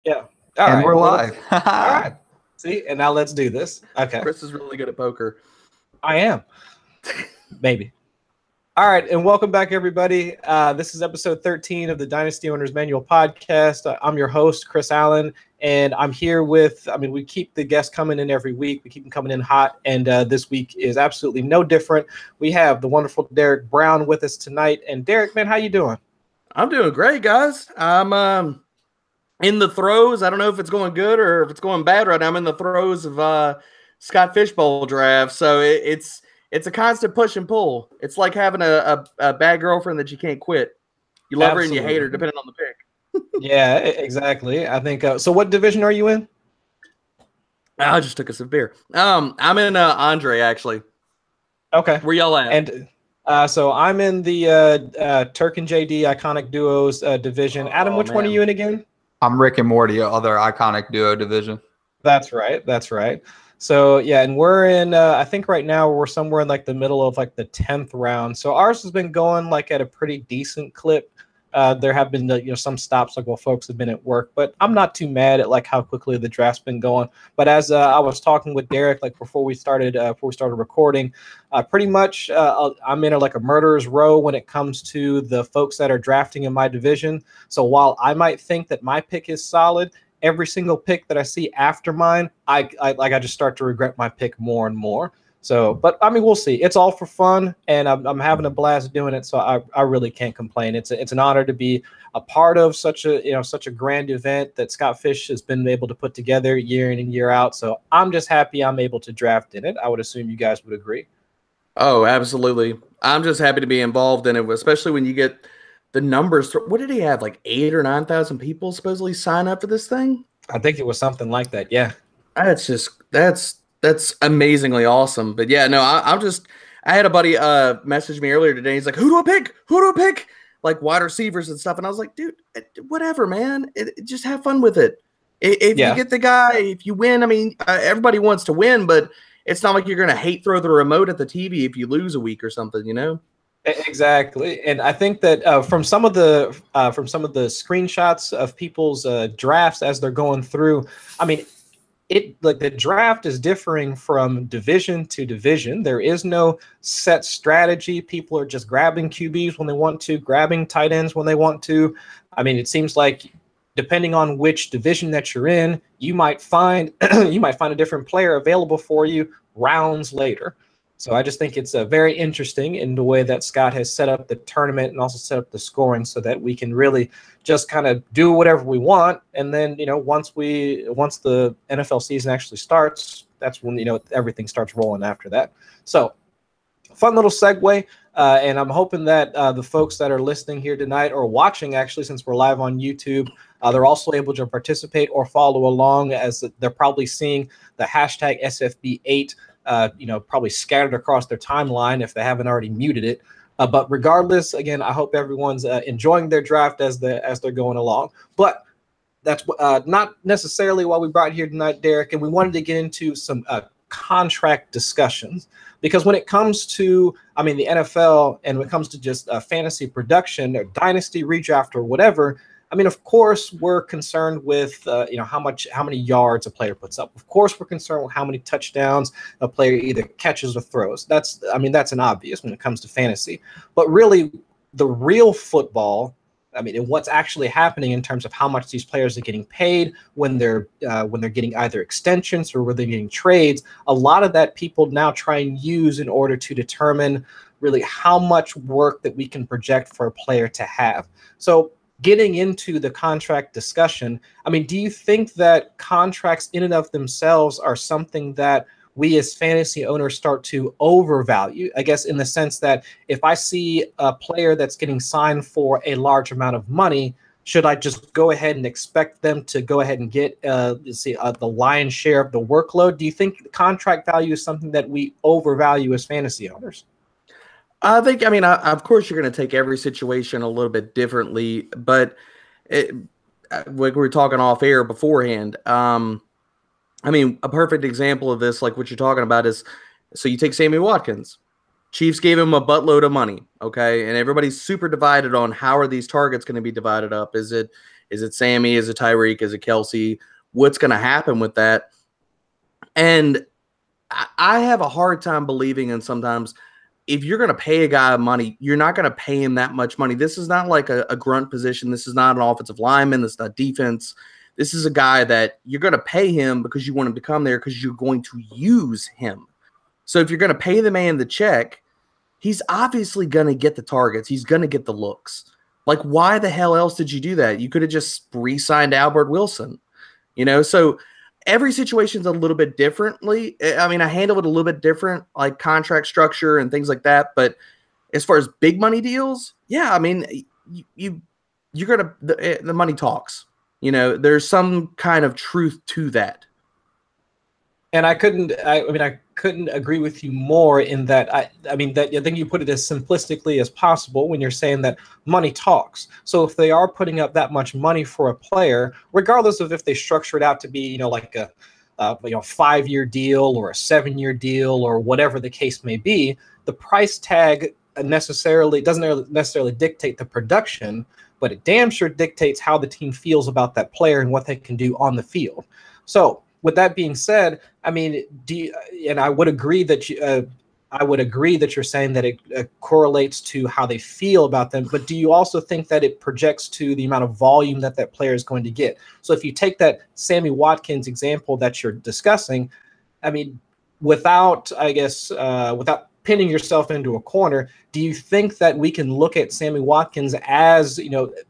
Yeah. All And right. we're Well, live. all right. See, and now let's do this. Okay. Chris is really good at poker. I am. Maybe. All right, and welcome back, everybody. This is episode 13 of the Dynasty Owners Manual podcast. I'm your host, Chris Allen, and I'm here with, we keep the guests coming in every week. We keep them coming in hot, and this week is absolutely no different. We have the wonderful Derek Brown with us tonight. And Derek, man, how you doing? I'm doing great, guys. I'm in the throes. I don't know if it's going good or if it's going bad right now. I'm in the throes of Scott Fishbowl draft, so it's a constant push and pull. It's like having a bad girlfriend that you can't quit. You love her and you hate her, depending on the pick. Yeah, exactly. I think so. What division are you in? I just took a sip of beer. I'm in Andre, actually. Okay. Where y'all at? And so I'm in the Turk and JD Iconic Duos division. Adam, which one are you in again? I'm Rick and Morty, other iconic duo division. That's right. That's right. So yeah, and we're in. I think right now we're somewhere in like the middle of like the 10th round. So ours has been going like at a pretty decent clip. There have been some stops like while folks have been at work, but I'm not too mad at like how quickly the draft's been going. But as I was talking with Derek like before we started recording, pretty much I'm in like a murderer's row when it comes to the folks that are drafting in my division. So while I might think that my pick is solid, every single pick that I see after mine, I just start to regret my pick more and more. So, but I mean, we'll see. It's all for fun, and I'm having a blast doing it. So I really can't complain. It's an honor to be a part of such a grand event that Scott Fish has been able to put together year in and year out. So I'm just happy I'm able to draft in it. I would assume you guys would agree. Oh, absolutely. I'm just happy to be involved in it, especially when you get the numbers. What did he have? Like 8,000 or 9,000 people supposedly sign up for this thing? I think it was something like that. Yeah. That's amazingly awesome. But yeah, no, I had a buddy message me earlier today. He's like, who do I pick? Who do I pick? Like wide receivers and stuff. And I was like, dude, whatever, man. Just have fun with it. If you get the guy, if you win, I mean, everybody wants to win, but it's not like you're going to hate throw the remote at the TV if you lose a week or something, you know? Exactly, and I think that from some of the screenshots of people's drafts as they're going through, I mean, the draft is differing from division to division. There is no set strategy. People are just grabbing QBs when they want to, grabbing tight ends when they want to. I mean, it seems like depending on which division that you're in, you might find a different player available for you rounds later. So I just think it's very interesting in the way that Scott has set up the tournament and also set up the scoring so that we can really just kind of do whatever we want. And then, once the NFL season actually starts, that's when, everything starts rolling after that. So fun little segue. And I'm hoping that the folks that are listening here tonight or watching, actually, since we're live on YouTube, they're also able to participate or follow along as they're probably seeing the hashtag SFB8 probably scattered across their timeline if they haven't already muted it. But regardless, again, I hope everyone's enjoying their draft as they're going along. But that's not necessarily why we brought here tonight, Derek. And we wanted to get into some contract discussions because when it comes to, the NFL and when it comes to just fantasy production or dynasty redraft or whatever, of course, we're concerned with, how many yards a player puts up. Of course, we're concerned with how many touchdowns a player either catches or throws. That's an obvious when it comes to fantasy. But really, the real football, and what's actually happening in terms of how much these players are getting paid when they're getting either extensions or when they're getting trades, a lot of that people now try and use in order to determine really how much work that we can project for a player to have. So getting into the contract discussion, do you think that contracts in and of themselves are something that we as fantasy owners start to overvalue? I guess in the sense that if I see a player that's getting signed for a large amount of money, should I just go ahead and expect them to go ahead and get the lion's share of the workload? Do you think contract value is something that we overvalue as fantasy owners? I think, of course, you're going to take every situation a little bit differently, but like we were talking off air beforehand. A perfect example of this, like what you're talking about, is so you take Sammy Watkins. Chiefs gave him a buttload of money, okay, and everybody's super divided on how are these targets going to be divided up. Is it Is it Sammy? Is it Tyreek? Is it Kelsey? What's going to happen with that? And I have a hard time believing in sometimes if you're going to pay a guy money, you're not going to pay him that much money. This is not like a grunt position. This is not an offensive lineman. This is not defense. This is a guy that you're going to pay him because you want him to come there because you're going to use him. So if you're going to pay the man the check, he's obviously going to get the targets. He's going to get the looks. Like, why the hell else did you do that? You could have just re-signed Albert Wilson, So every situation's a little bit differently. I mean, I handle it a little bit different, like contract structure and things like that. But as far as big money deals, yeah, I mean, you're going to the money talks. There's some kind of truth to that. And I couldn't agree with you more in that I think you put it as simplistically as possible when you're saying that money talks. So if they are putting up that much money for a player, regardless of if they structure it out to be, like a 5-year deal or a 7-year deal or whatever the case may be, the price tag doesn't necessarily dictate the production, but it damn sure dictates how the team feels about that player and what they can do on the field. So with that being said, I mean, I would agree that you're saying that it correlates to how they feel about them. But do you also think that it projects to the amount of volume that player is going to get? So if you take that Sammy Watkins example that you're discussing, I mean, without pinning yourself into a corner, do you think that we can look at Sammy Watkins as,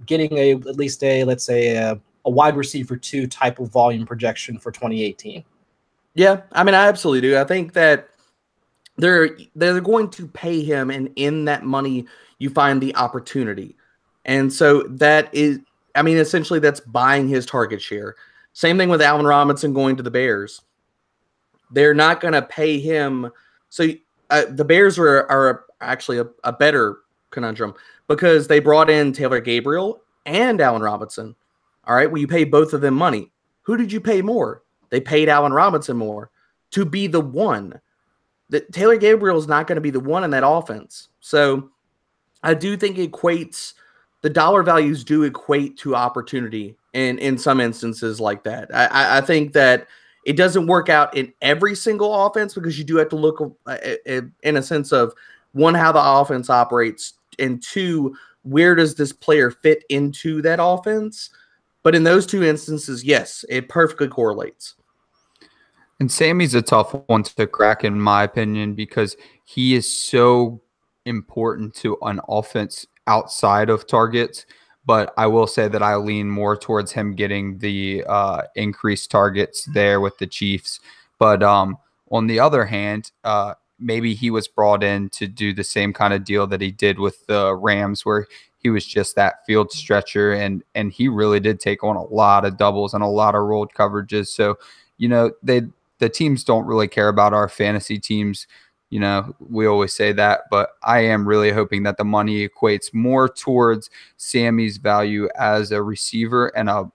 getting at least a wide receiver 2 type of volume projection for 2018? Yeah, I mean, I absolutely do. I think that they're going to pay him, and in that money, you find the opportunity. And so that is, I mean, essentially that's buying his target share. Same thing with Allen Robinson going to the Bears. They're not going to pay him. So the Bears are actually a better conundrum because they brought in Taylor Gabriel and Allen Robinson. All right, well, you pay both of them money. Who did you pay more? They paid Allen Robinson more to be the one. That Taylor Gabriel is not going to be the one in that offense. So I do think the dollar values do equate to opportunity in some instances like that. I think that it doesn't work out in every single offense because you do have to look in a sense of, one, how the offense operates, and 2, where does this player fit into that offense? But in those 2 instances, yes, it perfectly correlates. And Sammy's a tough one to crack, in my opinion, because he is so important to an offense outside of targets. But I will say that I lean more towards him getting the increased targets there with the Chiefs. But on the other hand, maybe he was brought in to do the same kind of deal that he did with the Rams, where he was just that field stretcher, and he really did take on a lot of doubles and a lot of rolled coverages. So, the teams don't really care about our fantasy teams. We always say that, but I am really hoping that the money equates more towards Sammy's value as a receiver and a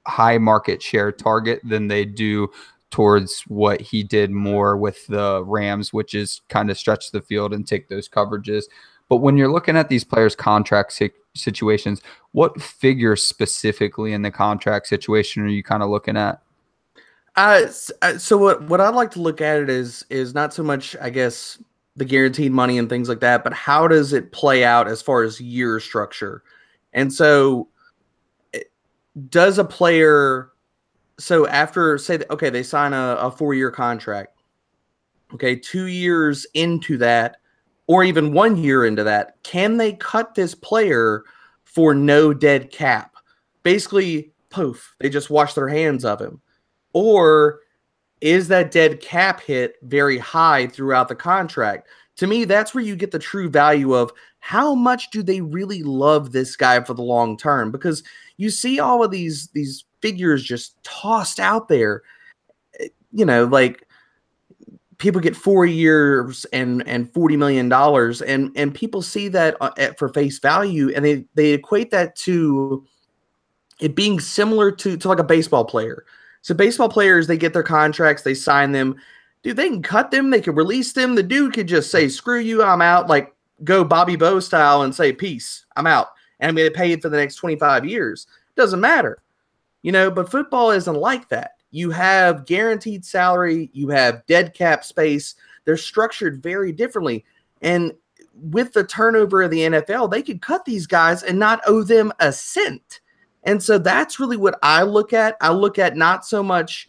high market share target than they do towards what he did more with the Rams, which is kind of stretch the field and take those coverages. But when you're looking at these players' contract situations, what figure specifically in the contract situation are you kind of looking at? So what I'd like to look at it is not so much, I guess, the guaranteed money and things like that, but how does it play out as far as year structure? And so does a player, so after, say, okay, they sign a 4-year contract, okay, 2 years into that, or even 1 year into that, can they cut this player for no dead cap? Basically, poof, they just wash their hands of him. Or is that dead cap hit very high throughout the contract? To me, that's where you get the true value of how much do they really love this guy for the long term? Because you see all of these figures just tossed out there. Like people get 4 years and $40 million, and people see that for face value, and they equate that to it being similar to like a baseball player. So baseball players, they get their contracts, they sign them. Dude, they can cut them, they can release them. The dude could just say, screw you, I'm out, like go Bobby Bowe style and say, peace, I'm out. And I'm going to pay it for the next 25 years. Doesn't matter, but football isn't like that. You have guaranteed salary, you have dead cap space. They're structured very differently. And with the turnover of the NFL, they could cut these guys and not owe them a cent. And so that's really what I look at. I look at not so much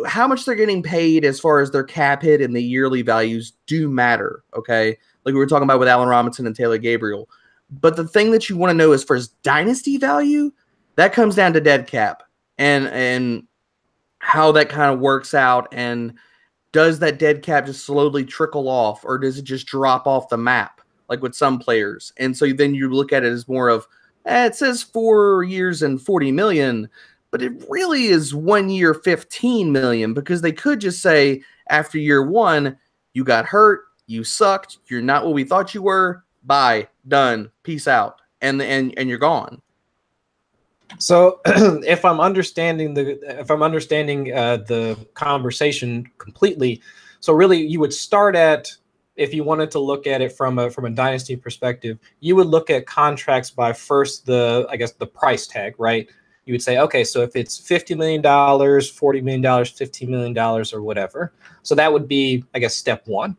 how much they're getting paid as far as their cap hit and the yearly values do matter, okay? Like we were talking about with Allen Robinson and Taylor Gabriel. But the thing that you want to know as far as dynasty value, that comes down to dead cap and how that kind of works out, and does that dead cap just slowly trickle off, or does it just drop off the map like with some players? And so then you look at it as more of, it says 4 years and 40 million, but it really is 1 year, 15 million, because they could just say after year one, you got hurt, you sucked, you're not what we thought you were, bye, done, peace out, and you're gone. So if I'm understanding the conversation completely, so really you would start at, if you wanted to look at it from a dynasty perspective, you would look at contracts by first the price tag, right? You would say, okay, so if it's $50 million, $40 million, $15 million, or whatever, so that would be, I guess, step one.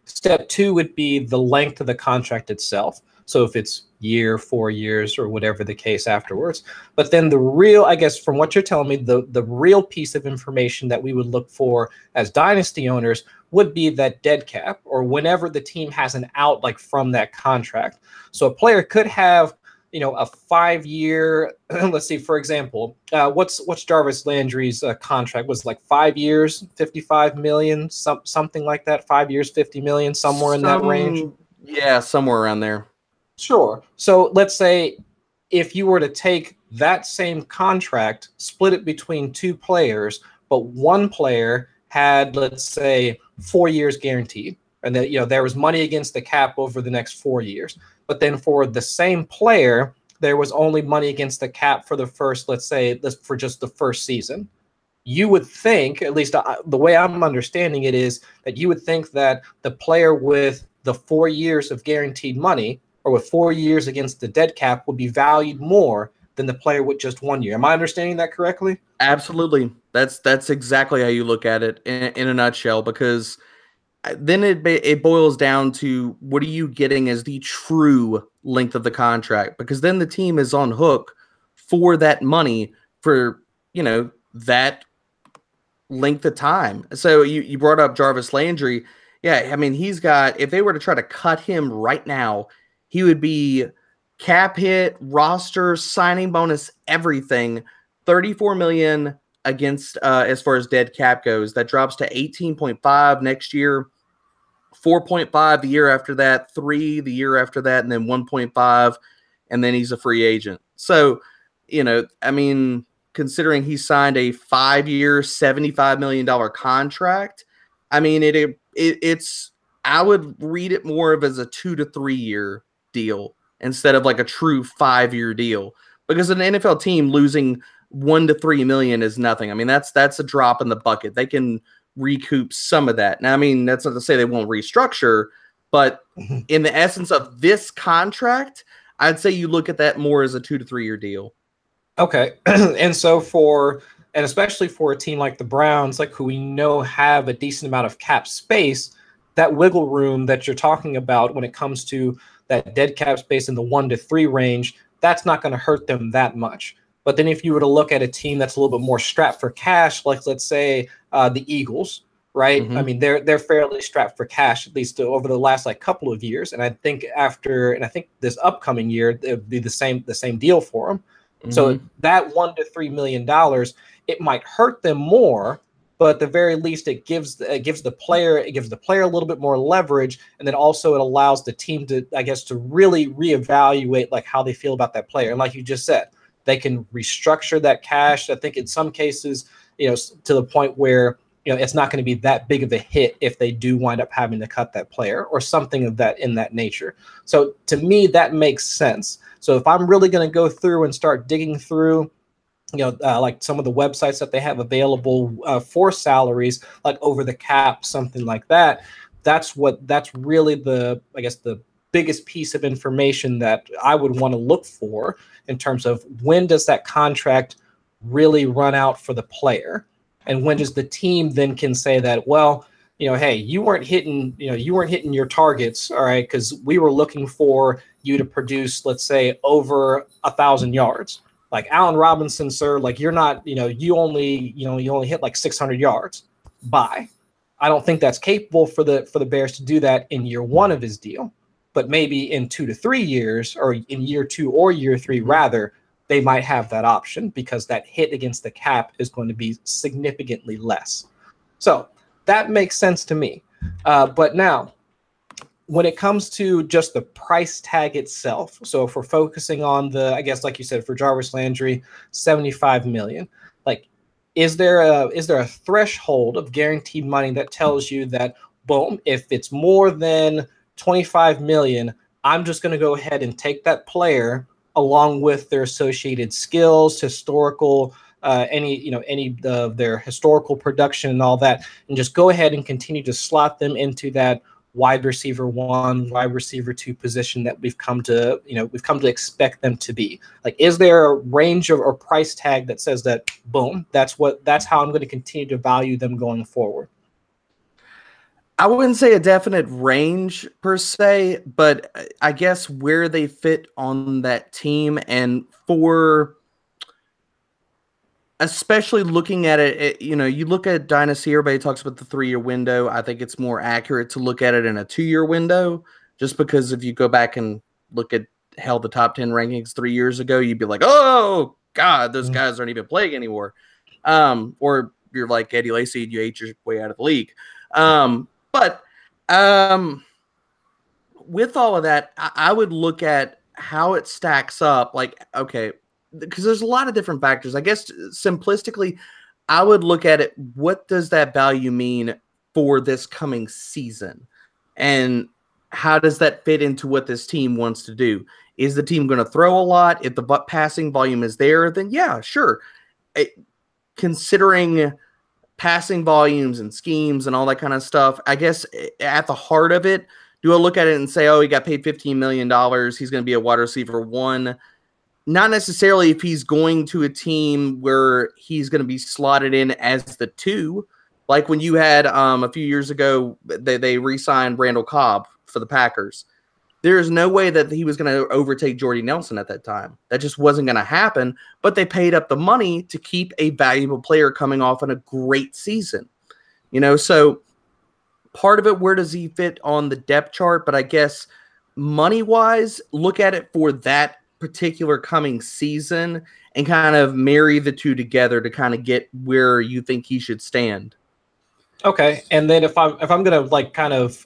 Step two would be the length of the contract itself. So if it's year, 4 years, or whatever the case afterwards. But then the real, I guess, from what you're telling me, the real piece of information that we would look for as dynasty owners would be that dead cap, or whenever the team has an out, like from that contract. So a player could have, a 5-year, let's see, for example, what's Jarvis Landry's contract was, like 5 years, 55 million, something like that, 5 years, 50 million, somewhere in that range. Yeah, somewhere around there. Sure. So let's say if you were to take that same contract, split it between two players, but one player had, let's say, 4 years guaranteed, and that there was money against the cap over the next 4 years. But then for the same player, there was only money against the cap for the first, let's say, for just the first season. You would think, at least the way I'm understanding it is, that you would think that the player with the 4 years of guaranteed money, or with 4 years against the dead cap, would be valued more than the player with just 1 year. Am I understanding that correctly? Absolutely. That's exactly how you look at it in a nutshell, because then it boils down to, what are you getting as the true length of the contract? Because then the team is on hook for that money for, that length of time. So you brought up Jarvis Landry. Yeah, I mean, he's got, if they were to try to cut him right now, he would be cap hit, roster, signing bonus, everything, 34 million against as far as dead cap goes. That drops to 18.5 next year, 4.5 the year after that, 3 the year after that, and then 1.5, and then he's a free agent. So, I mean, considering he signed a 5-year, $75 million contract, I mean, it's I would read it more of as a 2 to 3 year deal instead of like a true 5-year deal, because an NFL team losing 1 to 3 million is nothing. I mean, that's a drop in the bucket. They can recoup some of that. Now, I mean, that's not to say they won't restructure, but in the essence of this contract, I'd say you look at that more as a 2 to 3 year deal. Okay. And so and especially for a team like the Browns, like who we know have a decent amount of cap space, that wiggle room that you're talking about when it comes to that dead cap space in the 1 to 3 range, that's not going to hurt them that much. But then if you were to look at a team that's a little bit more strapped for cash, like let's say the Eagles, right? Mm-hmm. I mean, they're fairly strapped for cash, at least over the last couple of years. And I think this upcoming year, it would be the same deal for them. Mm-hmm. So that $1 to $3 million, it might hurt them more, but at the very least, it gives the player a little bit more leverage, and then also it allows the team to, I guess, to really reevaluate like how they feel about that player. And like you just said, they can restructure that cash. I think in some cases, to the point where it's not going to be that big of a hit if they do wind up having to cut that player or something of that in that nature. So to me, that makes sense. So if I'm really going to go through and start digging through, like some of the websites that they have available for salaries, like Over the Cap, something like that, that's really the biggest piece of information that I would want to look for in terms of when does that contract really run out for the player, and when does the team then can say that, well, hey, you weren't hitting your targets, all right, because we were looking for you to produce, let's say, over 1,000 yards. Like Allen Robinson, sir, like you're not, you only hit like 600 yards. Bye. I don't think that's capable for the Bears to do that in year one of his deal, but maybe in 2 to 3 years, or in year 2 or year 3 rather, they might have that option because that hit against the cap is going to be significantly less. So that makes sense to me. But now, when it comes to just the price tag itself, so if we're focusing on I guess like you said, for Jarvis Landry, $75 million, like, is there a threshold of guaranteed money that tells you that, boom, if it's more than $25 million, I'm just going to go ahead and take that player along with their associated skills, historical, any of their historical production and all that, and just go ahead and continue to slot them into that wide receiver 1, wide receiver 2 position that we've come to expect them to be? Like, is there a range or price tag that says that, boom, that's how I'm going to continue to value them going forward? I wouldn't say a definite range per se, but I guess where they fit on that team, and for especially looking at it, you look at Dynasty, everybody talks about the 3-year window. I think it's more accurate to look at it in a 2-year window, just because if you go back and look at the top 10 rankings 3 years ago, you'd be like, oh God, those guys aren't even playing anymore. Or you're like Eddie Lacy and you ate your way out of the league. But with all of that, I would look at how it stacks up. Like, okay, because there's a lot of different factors. I guess simplistically, I would look at it, what does that value mean for this coming season? And how does that fit into what this team wants to do? Is the team going to throw a lot? If the passing volume is there, then yeah, sure. Considering passing volumes and schemes and all that kind of stuff, I guess at the heart of it, do I look at it and say, oh, he got paid $15 million, he's going to be a wide receiver 1? Not necessarily if he's going to a team where he's going to be slotted in as the 2. Like when you had a few years ago, they re-signed Randall Cobb for the Packers. There is no way that he was going to overtake Jordy Nelson at that time. That just wasn't going to happen. But they paid up the money to keep a valuable player coming off in a great season. So part of it, where does he fit on the depth chart? But I guess money-wise, look at it for that particular coming season and kind of marry the two together to kind of get where you think he should stand. Okay, and then if I'm gonna like kind of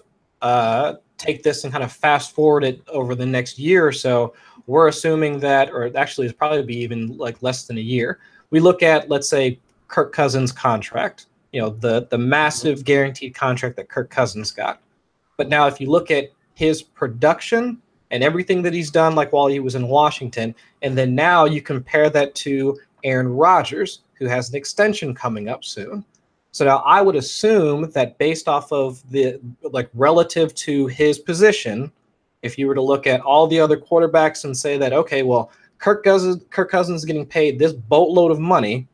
take this and kind of fast forward it over the next year or so, we're assuming that, or actually it's probably be even like less than a year. We look at, let's say, Kirk Cousins' contract, the massive guaranteed contract that Kirk Cousins got. But now if you look at his production and everything that he's done, like while he was in Washington, and then now you compare that to Aaron Rodgers, who has an extension coming up soon. So now I would assume that based off of the, like, relative to his position, if you were to look at all the other quarterbacks and say that, okay, well, Kirk Cousins is getting paid this boatload of money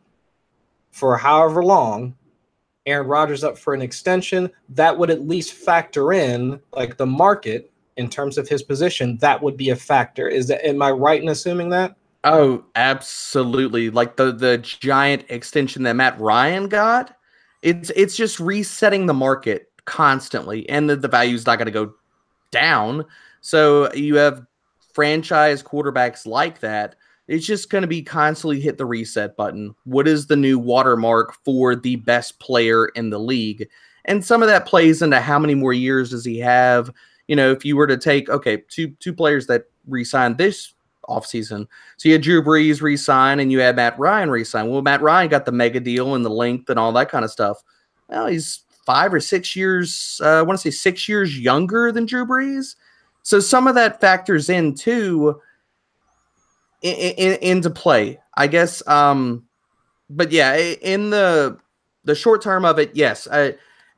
for however long, Aaron Rodgers up for an extension, that would at least factor in, like, the market in terms of his position. That would be a factor. Am I right in assuming that? Oh, absolutely. Like the giant extension that Matt Ryan got, it's just resetting the market constantly, and the value's not going to go down. So you have franchise quarterbacks like that. It's just going to be constantly hit the reset button. What is the new watermark for the best player in the league? And some of that plays into how many more years does he have? If you were to take, okay, two players that re-signed this offseason. So you had Drew Brees re-sign and you had Matt Ryan re-sign. Well, Matt Ryan got the mega deal and the length and all that kind of stuff. Well, he's 5 or 6 years, I want to say 6 years younger than Drew Brees. So some of that factors in too, into play, I guess. But yeah, in the short term of it, yes,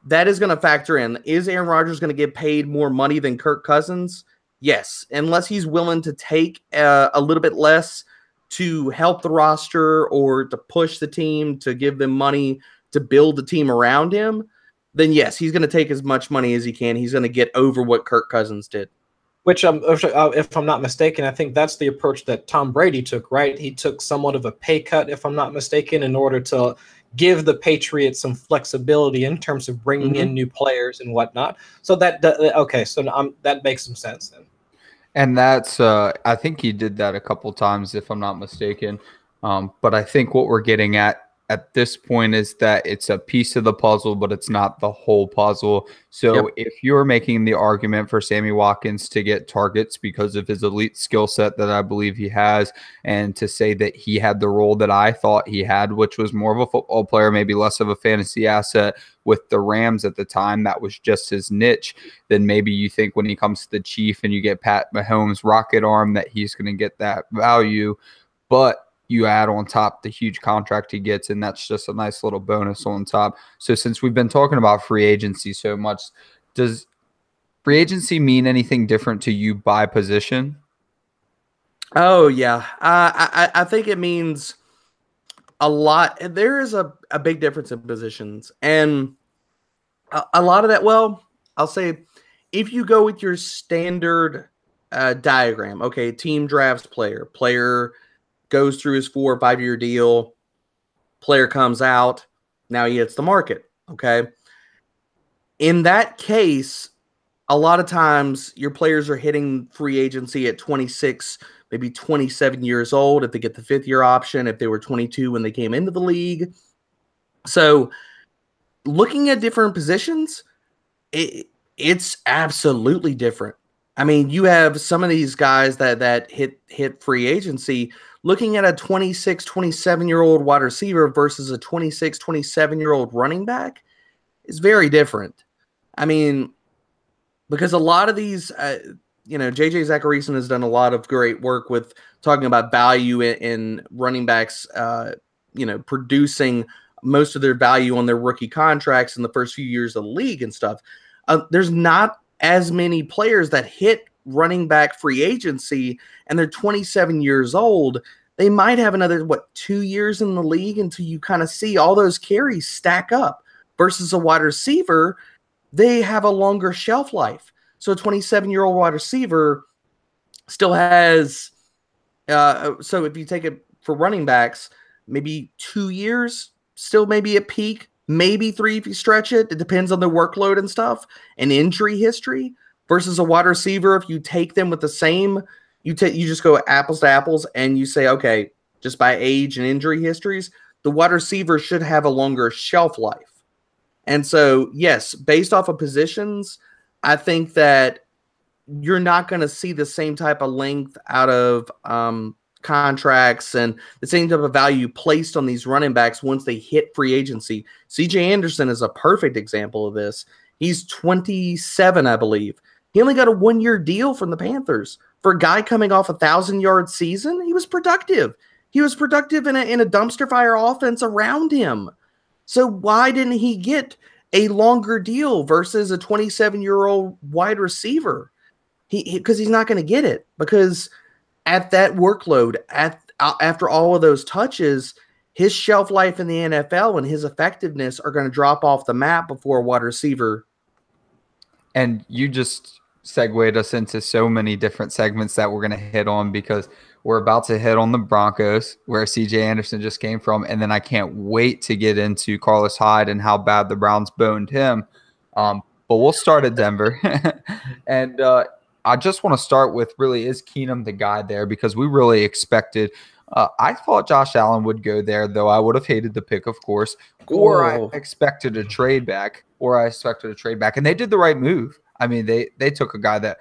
that is going to factor in. Is Aaron Rodgers going to get paid more money than Kirk Cousins? yes, unless he's willing to take a little bit less to help the roster or to push the team, to give them money to build the team around him, then yes, he's going to take as much money as he can. He's going to get over what Kirk Cousins did. Which, if I'm not mistaken, I think that's the approach that Tom Brady took, right? He took somewhat of a pay cut, if I'm not mistaken, in order to give the Patriots some flexibility in terms of bringing in new players and whatnot. So that makes some sense then. And that's I think he did that a couple times, if I'm not mistaken. But I think what we're getting at this point is that it's a piece of the puzzle, but it's not the whole puzzle. So if you're making the argument for Sammy Watkins to get targets because of his elite skill set that I believe he has, and to say that he had the role that I thought he had, which was more of a football player, maybe less of a fantasy asset with the Rams at the time, that was just his niche, then maybe you think when he comes to the Chief and you get Pat Mahomes' rocket arm that he's going to get that value. But you add on top the huge contract he gets, and that's just a nice little bonus on top. So since we've been talking about free agency so much, does free agency mean anything different to you by position? Oh, yeah. I think it means a lot. There is a big difference in positions. And a lot of that, well, I'll say if you go with your standard diagram, okay, team drafts player goes through his 4 or 5 year deal, player comes out, now he hits the market, okay? In that case, a lot of times your players are hitting free agency at 26, maybe 27 years old if they get the 5th year option, if they were 22 when they came into the league. So looking at different positions, it's absolutely different. I mean, you have some of these guys that hit free agency. Looking at a 26, 27-year-old wide receiver versus a 26, 27-year-old running back is very different. I mean, because a lot of these, J.J. Zacharyson has done a lot of great work with talking about value in running backs, producing most of their value on their rookie contracts in the first few years of the league and stuff. There's not as many players that hit running back free agency and they're 27 years old. They might have another, 2 years in the league until you kind of see all those carries stack up versus a wide receiver. They have a longer shelf life. So a 27-year-old wide receiver still has, so if you take it for running backs, maybe 2 years, still maybe at peak, maybe 3 if you stretch it. It depends on the workload and stuff and injury history versus a wide receiver. If you take them with the same, you just go apples to apples and you say, okay, just by age and injury histories, the wide receiver should have a longer shelf life. And so, yes, based off of positions, I think that you're not going to see the same type of length out of contracts and the same type of value placed on these running backs once they hit free agency. C.J. Anderson is a perfect example of this. He's 27, I believe. He only got a 1 year deal from the Panthers. For a guy coming off a 1,000-yard season, he was productive. He was productive in a dumpster fire offense around him. So why didn't he get a longer deal versus a 27-year-old wide receiver? Because he's not going to get it. Because at that workload, after all of those touches, his shelf life in the NFL and his effectiveness are going to drop off the map before a wide receiver. And you just segued us into so many different segments that we're going to hit on, because we're about to hit on the Broncos, where C.J. Anderson just came from, and then I can't wait to get into Carlos Hyde and how bad the Browns boned him. But we'll start at Denver. And I just want to start with, really, is Keenum the guy there? Because we really expected I thought Josh Allen would go there, though I would have hated the pick, of course. Or I expected a trade back. And they did the right move. I mean, they took a guy that,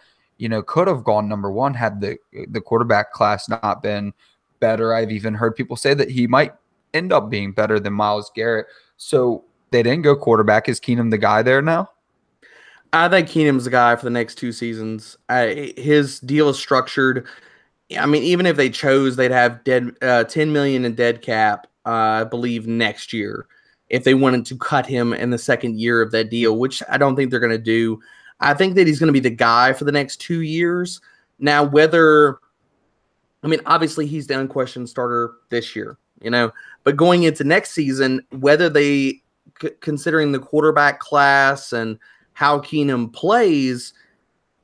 could have gone number one had the quarterback class not been better. I've even heard people say that he might end up being better than Myles Garrett. So they didn't go quarterback. Is Keenum the guy there now? I think Keenum's the guy for the next 2 seasons. His deal is structured. I mean, even if they chose, they'd have $10 million in dead cap, I believe, next year if they wanted to cut him in the second year of that deal, which I don't think they're going to do. I think that he's going to be the guy for the next 2 years. Now, obviously he's the unquestioned starter this year, but going into next season, whether they, considering the quarterback class and how Keenum plays,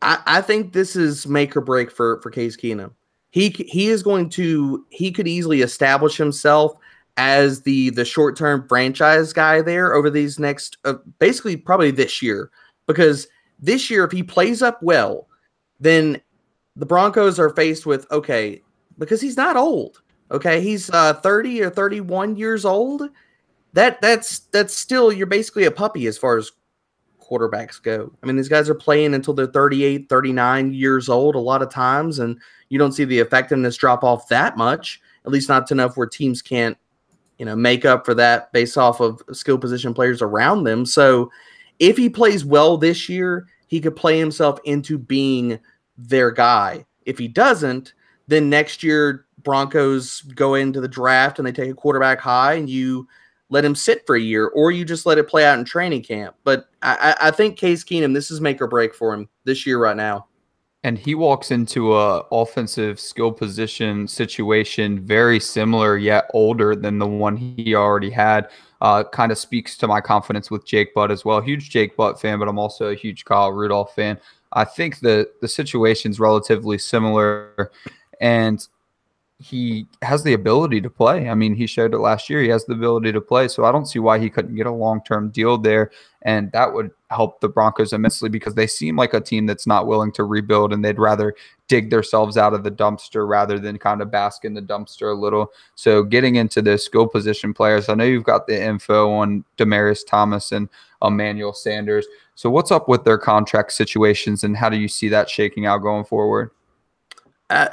I think this is make or break for Case Keenum. He could easily establish himself as the short-term franchise guy there over these next, basically probably this year, because this year, if he plays up well, then the Broncos are faced with, okay, because he's not old, okay, he's 30 or 31 years old. That's still, you're basically a puppy as far as quarterbacks go. I mean, these guys are playing until they're 38, 39 years old a lot of times, and you don't see the effectiveness drop off that much, at least not enough where teams can't, make up for that based off of skill position players around them. So if he plays well this year, he could play himself into being their guy. If he doesn't, then next year Broncos go into the draft and they take a quarterback high and you let him sit for a year, or you just let it play out in training camp. But I think Case Keenum, this is make or break for him this year right now. And he walks into a offensive skill position situation very similar yet older than the one he already had. Kind of speaks to my confidence with Jake Butt as well. Huge Jake Butt fan, but I'm also a huge Kyle Rudolph fan. I think the situation's relatively similar, and he has the ability to play. I mean, he showed it last year. He has the ability to play, so I don't see why he couldn't get a long-term deal there, and that would help the Broncos immensely because they seem like a team that's not willing to rebuild, and they'd rather dig themselves out of the dumpster rather than kind of bask in the dumpster a little. So getting into the skill position players, I know you've got the info on Demaryius Thomas and Emmanuel Sanders. So what's up with their contract situations, and how do you see that shaking out going forward?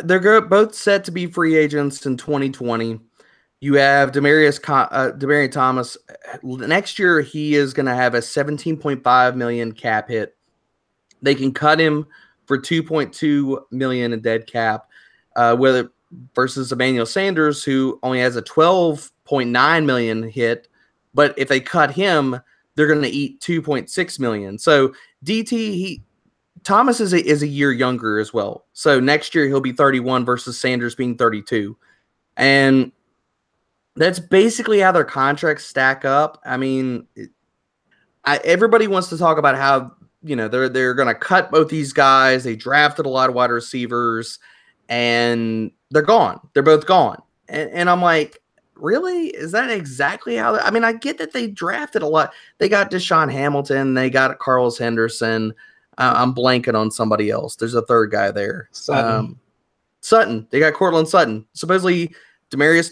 They're both set to be free agents in 2020. You have Demaryius Thomas. Next year, he is going to have a $17.5 million cap hit. They can cut him for $2.2 million in dead cap, versus Emmanuel Sanders, who only has a $12.9 million hit. But if they cut him, they're going to eat $2.6 million. So Thomas is a year younger as well. So next year he'll be 31 versus Sanders being 32. And that's basically how their contracts stack up. I mean, everybody wants to talk about how, they're going to cut both these guys. They drafted a lot of wide receivers and they're gone. They're both gone. And I'm like, really? Is that exactly how? I get that they drafted a lot. They got Deshaun Hamilton. They got Carlos Henderson. I'm blanking on somebody else. There's a third guy there. Sutton. They got Cortland Sutton, supposedly Demaryius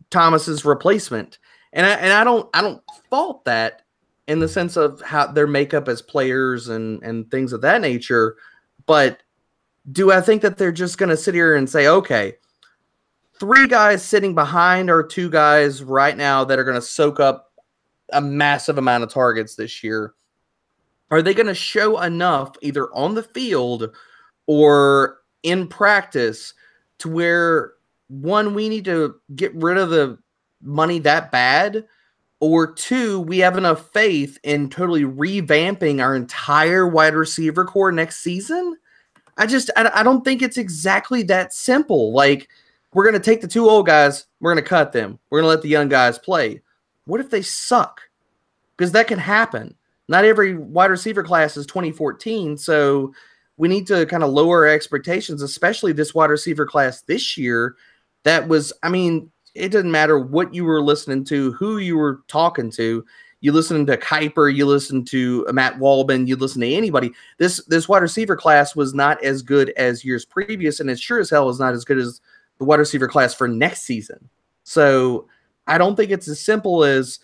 Thomas's replacement. And I don't fault that in the sense of how their makeup as players and things of that nature. But do I think that they're just going to sit here and say, okay, 3 guys sitting behind are 2 guys right now that are going to soak up a massive amount of targets this year? Are they going to show enough either on the field or in practice to where, one, we need to get rid of the money that bad, or 2, we have enough faith in totally revamping our entire wide receiver core next season? I don't think it's exactly that simple. Like, we're going to take the 2 old guys, we're going to cut them. We're going to let the young guys play. What if they suck? Because that can happen. Not every wide receiver class is 2014, so we need to kind of lower our expectations, especially this wide receiver class this year. That was, it doesn't matter what you were listening to, who you were talking to. You listen to Kuiper, you listen to Matt Waldman, you listen to anybody. This wide receiver class was not as good as years previous, and it sure as hell is not as good as the wide receiver class for next season. So I don't think it's as simple as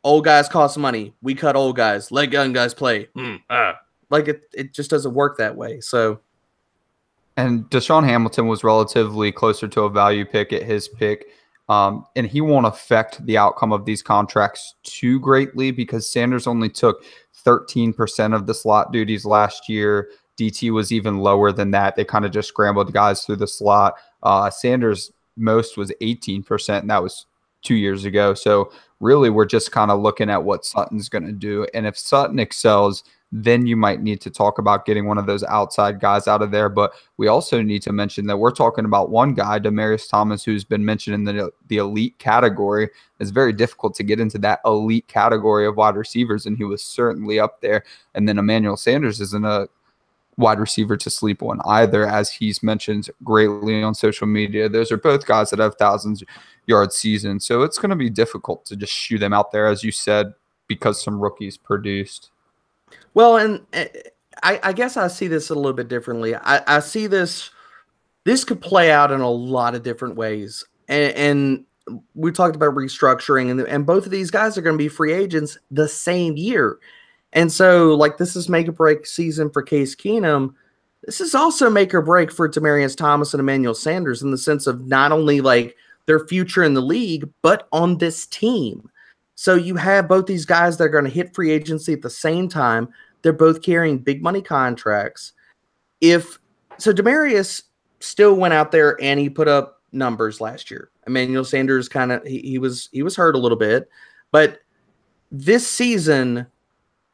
old guys cost money. We cut old guys. Let young guys play. Like it just doesn't work that way. So, and Deshaun Hamilton was relatively closer to a value pick at his pick. And he won't affect the outcome of these contracts too greatly because Sanders only took 13% of the slot duties last year. DT was even lower than that. They kind of just scrambled guys through the slot. Sanders' most was 18%, and that was 2 years ago. So really, we're just kind of looking at what Sutton's going to do. And if Sutton excels, then you might need to talk about getting one of those outside guys out of there. But we also need to mention that we're talking about one guy, Demaryius Thomas, who's been mentioned in the elite category. It's very difficult to get into that elite category of wide receivers, and he was certainly up there. And then Emmanuel Sanders isn't a wide receiver to sleep on either, as he's mentioned greatly on social media. Those are both guys that have 1,000-yard seasons. So it's going to be difficult to just shoot them out there, as you said, because some rookies produced. Well, and I guess I see this a little bit differently. I see this could play out in a lot of different ways. And we talked about restructuring, and both of these guys are going to be free agents the same year. And so, like, this is make or break season for Case Keenum. This is also make or break for Demaryius Thomas and Emmanuel Sanders in the sense of not only like their future in the league, but on this team. So you have both these guys that are going to hit free agency at the same time. They're both carrying big money contracts. Demaryius still went out there and he put up numbers last year. Emmanuel Sanders he was hurt a little bit, but this season,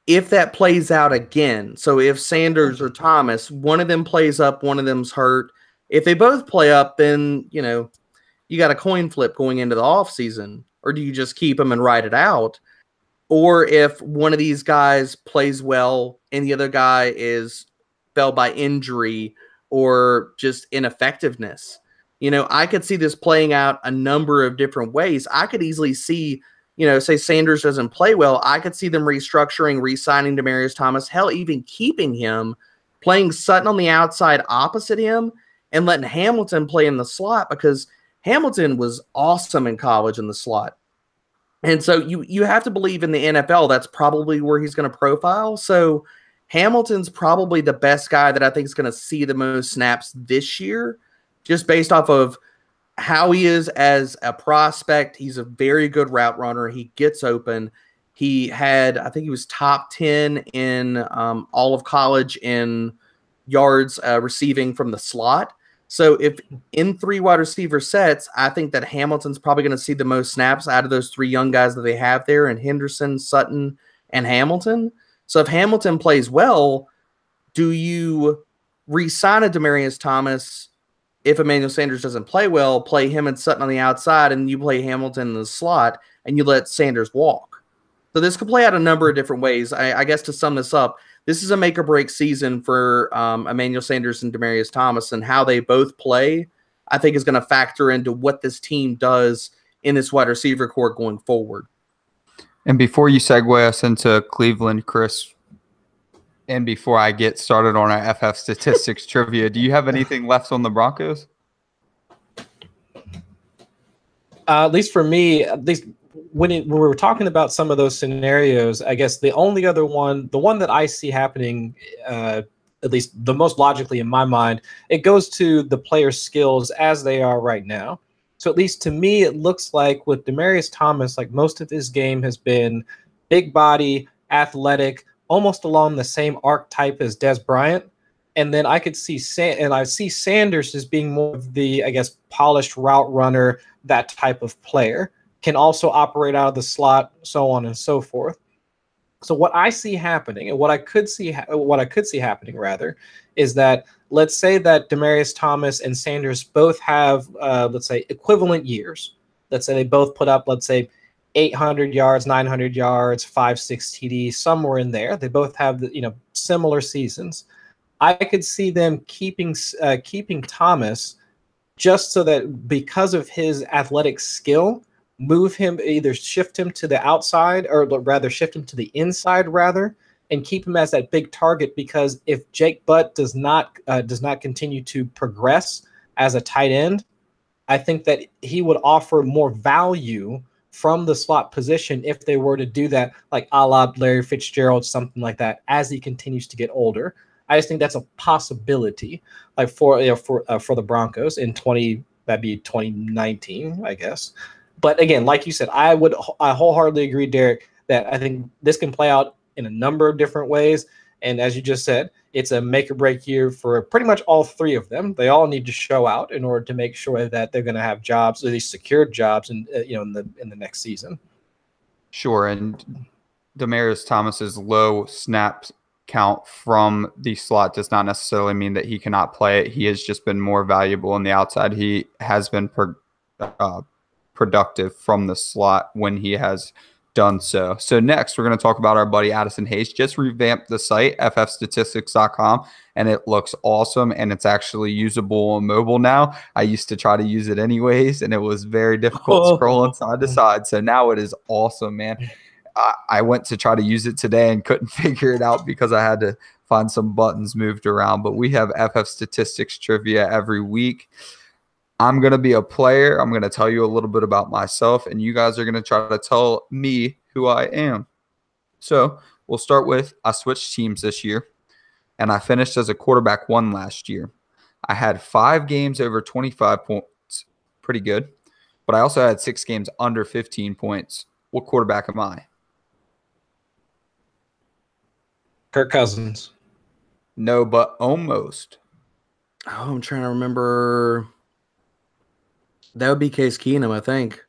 if that plays out again, so if Sanders or Thomas, one of them plays up, one of them's hurt, if they both play up, then, you got a coin flip going into the offseason, or do you just keep them and ride it out? Or if one of these guys plays well and the other guy fell by injury or just ineffectiveness, I could see this playing out a number of different ways. I could easily see, say Sanders doesn't play well, I could see them restructuring, re-signing Demaryius Thomas, hell, even keeping him, playing Sutton on the outside opposite him, and letting Hamilton play in the slot, because Hamilton was awesome in college in the slot. And so you have to believe in the NFL, that's probably where he's going to profile. So Hamilton's probably the best guy that I think is going to see the most snaps this year, just based off of how he is as a prospect. He's a very good route runner. He gets open. I think he was top 10 in all of college in yards receiving from the slot. So if in 3 wide receiver sets, I think that Hamilton's probably going to see the most snaps out of those 3 young guys that they have there, in Henderson, Sutton, and Hamilton. So if Hamilton plays well, do you re-sign a Demaryius Thomas? If Emmanuel Sanders doesn't play well, play him and Sutton on the outside, and you play Hamilton in the slot, and you let Sanders walk. So this could play out a number of different ways. I guess to sum this up, this is a make-or-break season for Emmanuel Sanders and Demaryius Thomas, and how they both play, I think, is going to factor into what this team does in this wide receiver core going forward. And before you segue us into Cleveland, Chris, and before I get started on our FF statistics trivia, do you have anything left on the Broncos? At least for me, at least when we were talking about some of those scenarios, I guess the only other one, the one that I see happening, at least the most logically in my mind, it goes to the players' skills as they are right now. So at least to me, it looks like with Demaryius Thomas, like most of his game has been big body, athletic, almost along the same archetype as Des Bryant. And then I could see I see Sanders as being more of the, I guess, polished route runner, that type of player, can also operate out of the slot, so on and so forth. So what I see happening, and what I could see happening rather, is that let's say that Demaryius Thomas and Sanders both have, let's say, equivalent years. Let's say they both put up, let's say, 800 yards, 900 yards, 5-6 TDs, somewhere in there. They both have, similar seasons. I could see them keeping Thomas, just so that because of his athletic skill, move him, either shift him to the outside, or rather shift him to the inside rather, and keep him as that big target. Because if Jake Butt does not continue to progress as a tight end, I think that he would offer more value from the slot position if they were to do that, like a la Larry Fitzgerald, something like that, as he continues to get older. I just think that's a possibility, like for the Broncos in 2019, I guess. But again, like you said, I wholeheartedly agree, Derek, that I think this can play out in a number of different ways. And as you just said, it's a make or break year for pretty much all 3 of them. They all need to show out in order to make sure that they're going to have jobs, at least secured jobs, in the next season. Sure, and Demaryius Thomas's low snap count from the slot does not necessarily mean that he cannot play it. He has just been more valuable on the outside. He has been productive from the slot when he has done so. So next, we're going to talk about our buddy Addison Hayes. Just revamped the site, ffstatistics.com, and it looks awesome, and it's actually usable on mobile now. I used to try to use it anyways, and it was very difficult scrolling side to side. So now it is awesome, man. I went to try to use it today and couldn't figure it out because I had to find some buttons moved around. But we have FF Statistics trivia every week. I'm going to be a player. I'm going to tell you a little bit about myself, and you guys are going to try to tell me who I am. So we'll start with I switched teams this year, and I finished as a quarterback 1 last year. I had 5 games over 25 points. Pretty good. But I also had 6 games under 15 points. What quarterback am I? Kirk Cousins. No, but almost. Oh, I'm trying to remember. That would be Case Keenum, I think.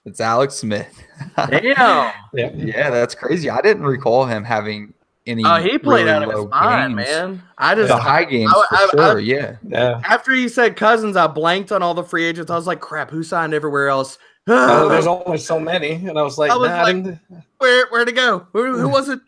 It's Alex Smith. Damn. Yeah, that's crazy. I didn't recall him having any. Oh, he played really out of his mind, games. man. I just The high games for sure. Yeah. After you said Cousins, I blanked on all the free agents. I was like, crap, who signed everywhere else? There's only so many, and I was like, where'd it go? Who was it?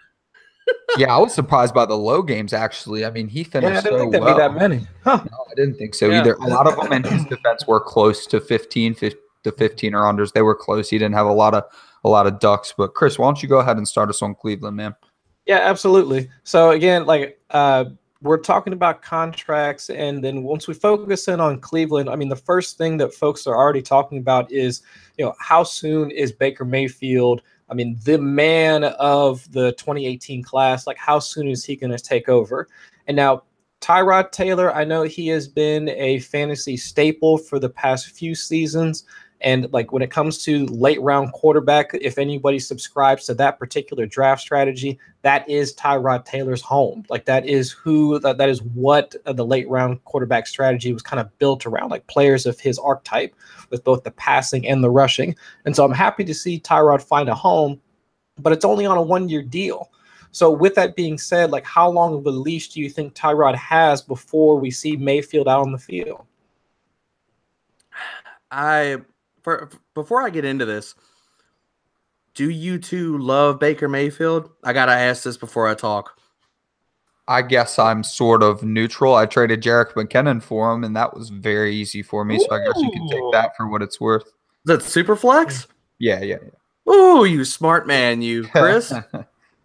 Yeah, I was surprised by the low games, actually. I mean, he finished I didn't think so there'd well. be that many. Huh. No, I didn't think so either. A lot of them in his defense were close to 15 or unders. They were close. He didn't have a lot of ducks. But Chris, why don't you go ahead and start us on Cleveland, man? Yeah, absolutely. So again, we're talking about contracts, and then once we focus in on Cleveland, I mean, the first thing that folks are already talking about is, how soon is Baker Mayfield? I mean, the man of the 2018 class, how soon is he going to take over? And now Tyrod Taylor, I know he has been a fantasy staple for the past few seasons. And when it comes to late round quarterback, if anybody subscribes to that particular draft strategy, that is Tyrod Taylor's home. That is that is what the late round quarterback strategy was kind of built around, players of his archetype with both the passing and the rushing. And so I'm happy to see Tyrod find a home, but it's only on a 1-year deal. So with that being said, how long of a leash do you think Tyrod has before we see Mayfield out on the field? Before I get into this, do you two love Baker Mayfield? I got to ask this before I talk. I guess I'm sort of neutral. I traded Jerick McKinnon for him, and that was very easy for me. So I guess you can take that for what it's worth. Is that super flex? Yeah. Ooh, you smart man, you, Chris.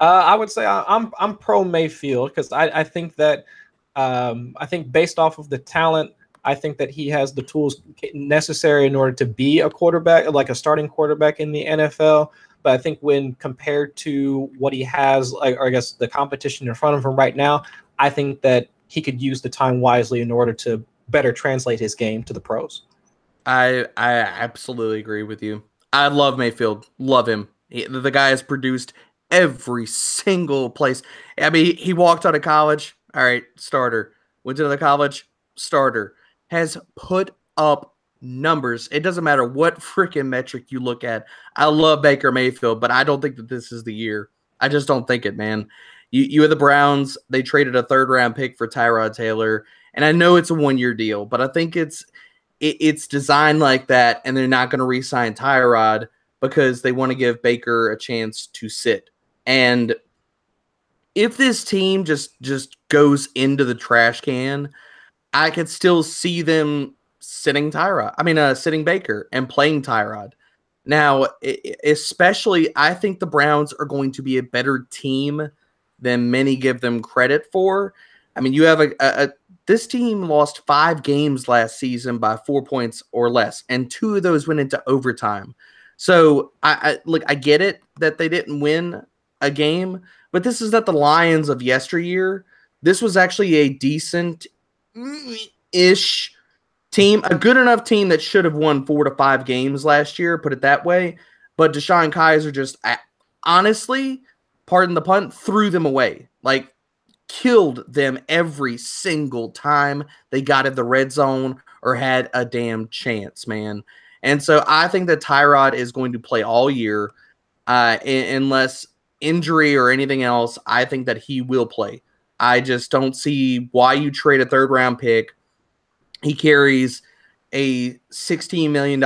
I would say I'm pro Mayfield because I think that I think based off of the talent, I think that he has the tools necessary in order to be a quarterback, a starting quarterback in the NFL. But I think when compared to what he has, or I guess the competition in front of him right now, I think that he could use the time wisely in order to better translate his game to the pros. I absolutely agree with you. I love Mayfield. Love him. The guy has produced every single place. I mean, he walked out of college. All right, starter. Went to the college, starter. Has put up numbers. It doesn't matter what freaking metric you look at. I love Baker Mayfield, but I don't think that this is the year. I just don't think it, man. You have the Browns. They traded a 3rd-round pick for Tyrod Taylor, and I know it's a 1-year deal, but I think it's designed like that, and they're not going to re-sign Tyrod because they want to give Baker a chance to sit. And if this team just goes into the trash can, I could still see them sitting Baker and playing Tyrod. Now, especially, I think the Browns are going to be a better team than many give them credit for. I mean, you have this team lost 5 games last season by 4 points or less, and 2 of those went into overtime. So I get it that they didn't win a game, but this is not the Lions of yesteryear. This was actually a decent-ish team, a good enough team that should have won 4 to 5 games last year, put it that way. But Deshaun Kaiser just, honestly, pardon the pun, threw them away. Killed them every single time they got in the red zone or had a damn chance, man. And so I think that Tyrod is going to play all year unless injury or anything else. I think that he will play. I just don't see why you trade a third-round pick. He carries a $16 million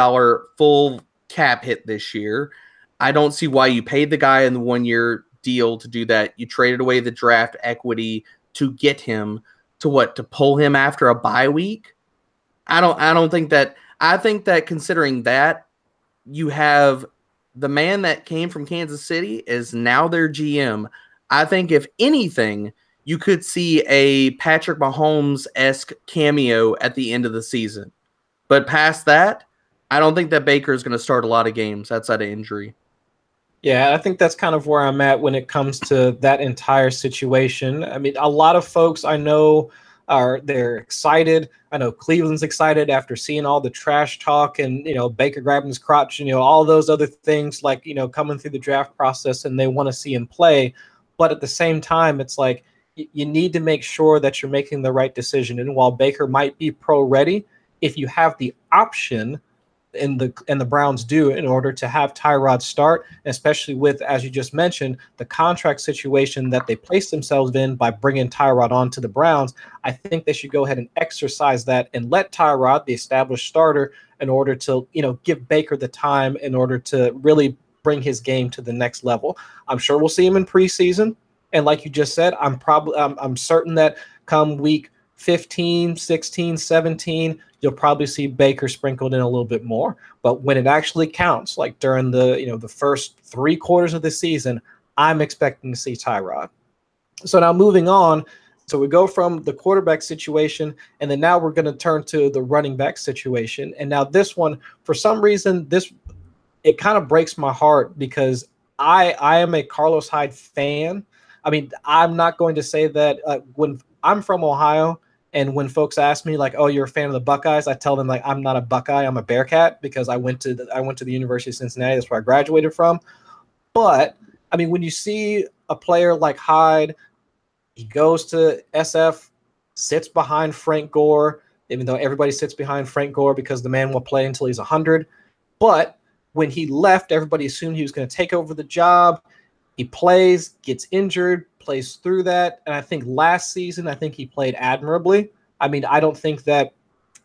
full cap hit this year. I don't see why you paid the guy in the 1-year deal to do that. You traded away the draft equity to get him to pull him after a bye week. I don't think that. I think that considering that, you have the man that came from Kansas City is now their GM. I think if anything, you could see a Patrick Mahomes-esque cameo at the end of the season. But past that, I don't think that Baker is going to start a lot of games outside of injury. Yeah, I think that's kind of where I'm at when it comes to that entire situation. I mean, a lot of folks I know they're excited. I know Cleveland's excited after seeing all the trash talk and, Baker grabbing his crotch and, all those other things like, coming through the draft process, and they want to see him play. But at the same time, it's like you need to make sure that you're making the right decision. And while Baker might be pro ready, if you have the option, and the Browns do, in order to have Tyrod start, especially with, as you just mentioned, the contract situation that they placed themselves in by bringing Tyrod on to the Browns, I think they should go ahead and exercise that and let Tyrod, the established starter, in order to, give Baker the time in order to really bring his game to the next level. I'm sure we'll see him in preseason. And like you just said, I'm certain that come week 15, 16, 17, you'll probably see Baker sprinkled in a little bit more. But when it actually counts, like during the first 3 quarters of the season, I'm expecting to see Tyrod. So now moving on, so we go from the quarterback situation, and then now we're going to turn to the running back situation. And now this one, for some reason, it kind of breaks my heart because I am a Carlos Hyde fan. I mean, I'm not going to say that when I'm from Ohio, and when folks ask me like, "Oh, you're a fan of the Buckeyes," I tell them like, "I'm not a Buckeye, I'm a Bearcat," because I went to the University of Cincinnati. That's where I graduated from. But I mean, when you see a player like Hyde, he goes to SF, sits behind Frank Gore, even though everybody sits behind Frank Gore because the man will play until he's 100. But when he left, everybody assumed he was going to take over the job. He plays, gets injured, plays through that. And I think last season, he played admirably. I mean, I don't think that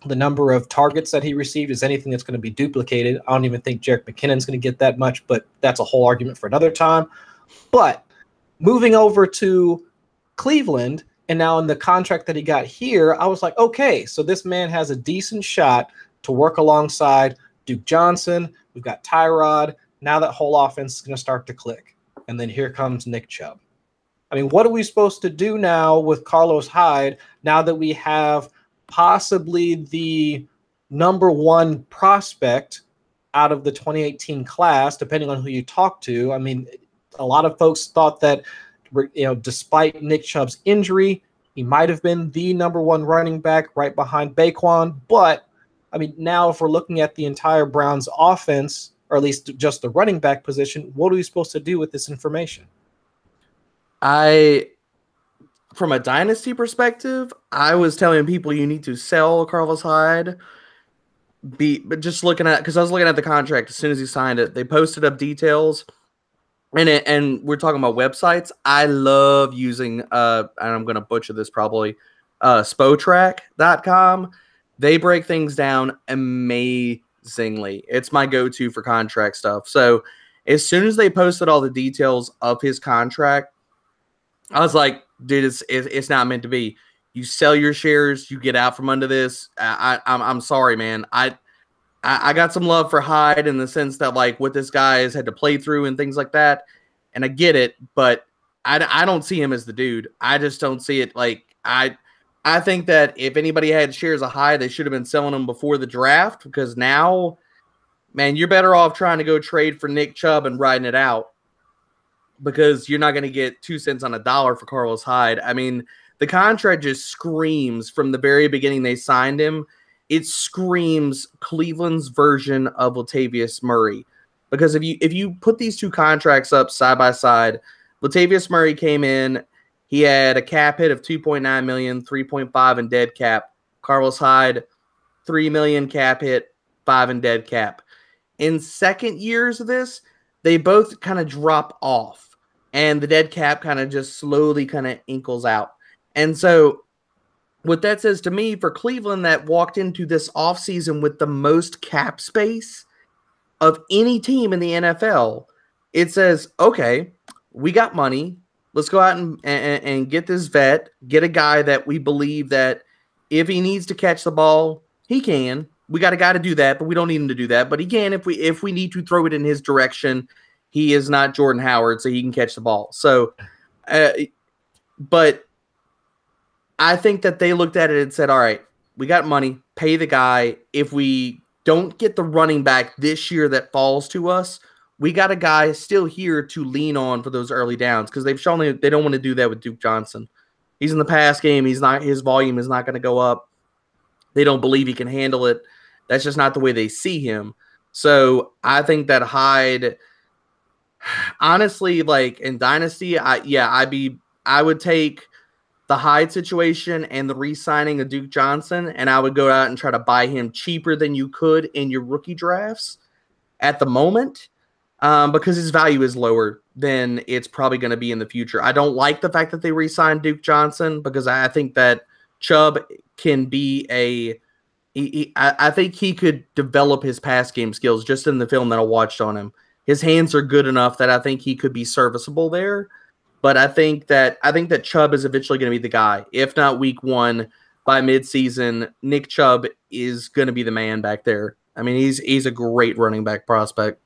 the number of targets that he received is anything that's going to be duplicated. I don't even think Jerick McKinnon's going to get that much, but that's a whole argument for another time. But moving over to Cleveland, and now in the contract that he got here, I was like, okay, so this man has a decent shot to work alongside Duke Johnson. We've got Tyrod. Now that whole offense is going to start to click. And then here comes Nick Chubb. I mean, what are we supposed to do now with Carlos Hyde now that we have possibly the number 1 prospect out of the 2018 class, depending on who you talk to? I mean, a lot of folks thought that, despite Nick Chubb's injury, he might have been the number 1 running back right behind Baquan. But, I mean, now if we're looking at the entire Browns offense, or at least just the running back position, what are we supposed to do with this information? From a dynasty perspective, I was telling people you need to sell Carlos Hyde. But just looking at, because I was looking at the contract as soon as he signed it, they posted up details, and we're talking about websites. I love using, and I'm going to butcher this probably, Spotrac.com. They break things down amazingly. It's my go-to for contract stuff. So as soon as they posted all the details of his contract, I was like, dude, it's not meant to be. You sell your shares, you get out from under this. I'm sorry, man. I got some love for Hyde in the sense that like what this guy has had to play through and things like that, and I get it, but I don't see him as the dude. I just don't see it. Like I think that if anybody had shares of Hyde, they should have been selling them before the draft, because now, man, you're better off trying to go trade for Nick Chubb and riding it out, because you're not going to get 2 cents on a dollar for Carlos Hyde. I mean, the contract just screams from the very beginning they signed him. It screams Cleveland's version of Latavius Murray. Because if you put these 2 contracts up side by side, Latavius Murray came in, he had a cap hit of $2.9 million, 3.5 in dead cap. Carlos Hyde, $3 million cap hit, 5 in dead cap. In second years of this, they both kind of drop off, and the dead cap kind of just slowly kind of inkles out. And so what that says to me for Cleveland, that walked into this offseason with the most cap space of any team in the NFL, it says, okay, we got money. Let's go out and get this vet, get a guy that we believe that if he needs to catch the ball, he can. We got a guy to do that, but we don't need him to do that. But he can if we need to throw it in his direction. He is not Jordan Howard, so he can catch the ball. So, but I think that they looked at it and said, all right, we got money, pay the guy. If we don't get the running back this year that falls to us, we got a guy still here to lean on for those early downs, because they've shown they don't want to do that with Duke Johnson. He's in the pass game. His volume is not going to go up. They don't believe he can handle it. That's just not the way they see him. So I think that Hyde, honestly, like in Dynasty, I would take the Hyde situation and the re-signing of Duke Johnson, and I would go out and try to buy him cheaper than you could in your rookie drafts at the moment, because his value is lower than it's probably going to be in the future. I don't like the fact that they re-signed Duke Johnson, because I think that Chubb can be I think he could develop his pass game skills just in the film that I watched on him. His hands are good enough that I think he could be serviceable there. But I think that Chubb is eventually going to be the guy. If not week 1, by midseason, Nick Chubb is going to be the man back there. I mean, he's a great running back prospect.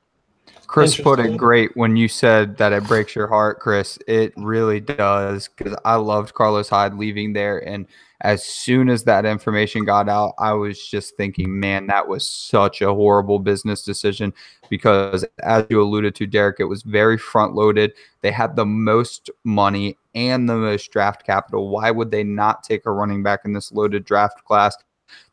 Chris put it great when you said that it breaks your heart, Chris. It really does, because I loved Carlos Hyde leaving there. And as soon as that information got out, I was just thinking, man, that was such a horrible business decision, because as you alluded to, Derek, it was very front loaded. They had the most money and the most draft capital. Why would they not take a running back in this loaded draft class?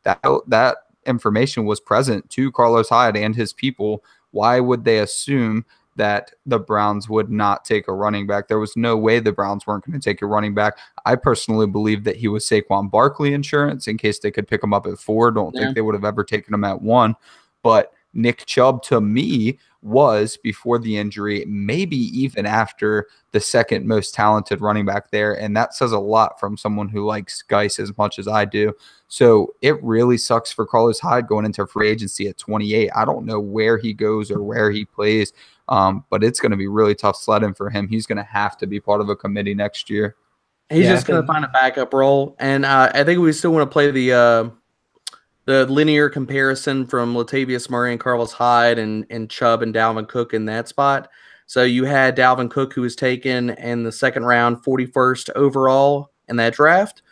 That information was present to Carlos Hyde and his people. Why would they assume that the Browns would not take a running back? There was no way the Browns weren't going to take a running back. I personally believe that he was Saquon Barkley insurance in case they could pick him up at 4. Don't think they would have ever taken him at 1. But Nick Chubb, to me, was, before the injury, maybe even after, the second most talented running back there. And that says a lot from someone who likes Geis as much as I do. So it really sucks for Carlos Hyde going into free agency at 28. I don't know where he goes or where he plays, but it's going to be really tough sledding for him. He's going to have to be part of a committee next year. He's just going to find a backup role. And I think we still want to play the linear comparison from Latavius Murray and Carlos Hyde and Chubb and Dalvin Cook in that spot. So you had Dalvin Cook, who was taken in the second round, 41st overall in that draft.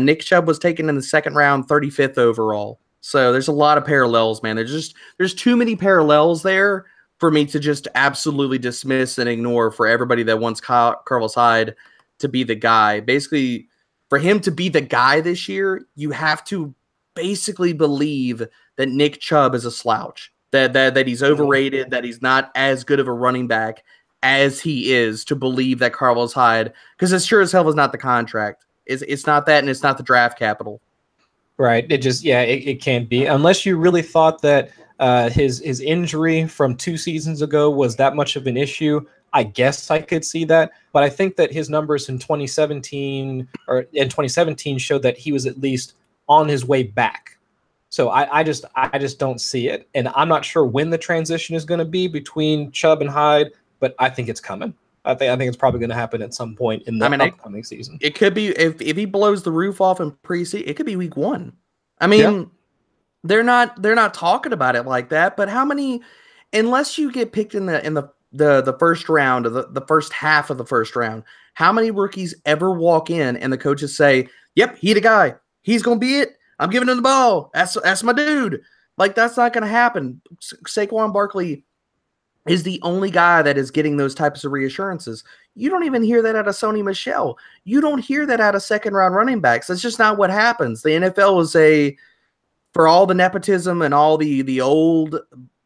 Nick Chubb was taken in the second round, 35th overall. So there's a lot of parallels, man. There's too many parallels there for me to just absolutely dismiss and ignore for everybody that wants Carlos Hyde to be the guy. Basically, for him to be the guy this year, you have to basically believe that Nick Chubb is a slouch, that he's overrated, that he's not as good of a running back as he is, to believe that Carlos Hyde, because it sure as hell is not the contract. It's not that, and it's not the draft capital. Right. It can't be, unless you really thought that his injury from 2 seasons ago was that much of an issue. I guess I could see that, but I think that his numbers in 2017 showed that he was at least on his way back. So I just don't see it, and I'm not sure when the transition is going to be between Chubb and Hyde, but I think it's coming. I think it's probably going to happen at some point in the upcoming season. It could be if he blows the roof off in preseason. It could be week 1. I mean, they're not talking about it like that. But how many? Unless you get picked in the first round, or the first half of the first round, how many rookies ever walk in and the coaches say, "Yep, he the guy. He's gonna be it. I'm giving him the ball. That's my dude." Like, that's not gonna happen. Saquon Barkley is the only guy that is getting those types of reassurances. You don't even hear that out of Sony Michel. You don't hear that out of second-round running backs. That's just not what happens. The NFL is for all the nepotism and all the old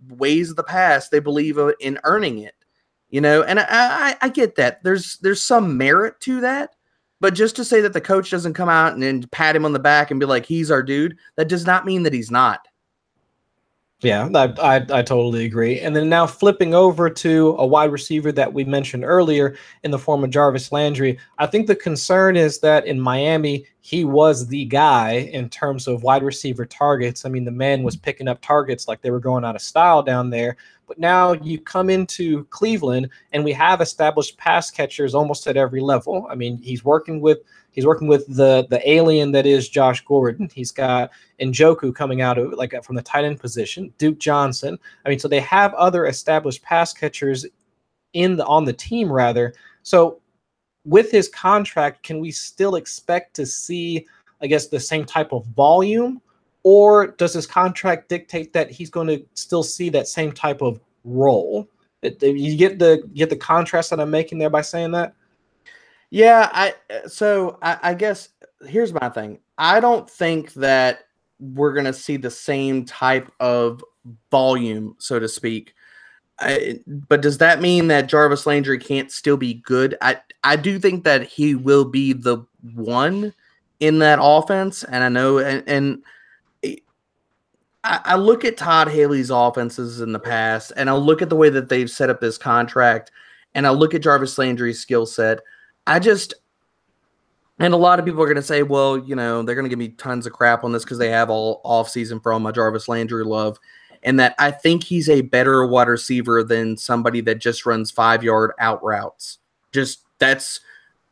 ways of the past, they believe in earning it, and I get that. There's some merit to that, but just to say that the coach doesn't come out and pat him on the back and be like, he's our dude, that does not mean that he's not. Yeah, I totally agree. And then now flipping over to a wide receiver that we mentioned earlier in the form of Jarvis Landry, I think the concern is that in Miami, he was the guy in terms of wide receiver targets. I mean, the man was picking up targets like they were going out of style down there. But now you come into Cleveland and we have established pass catchers almost at every level. I mean, he's working with the alien that is Josh Gordon. He's got Njoku coming out of from the tight end position, Duke Johnson. I mean, so they have other established pass catchers on the team rather. So with his contract, can we still expect to see, I guess, the same type of volume, or does his contract dictate that he's going to still see that same type of role? You get the contrast that I'm making there by saying that. Yeah, I guess here's my thing. I don't think that we're going to see the same type of volume, so to speak. But does that mean that Jarvis Landry can't still be good? I do think that he will be the one in that offense, and I know, and I look at Todd Haley's offenses in the past, and I look at the way that they've set up this contract, and I look at Jarvis Landry's skill set. And a lot of people are going to say, well, you know, they're going to give me tons of crap on this because they have all offseason for all my Jarvis Landry love. And that I think he's a better wide receiver than somebody that just runs 5-yard out routes. Just that's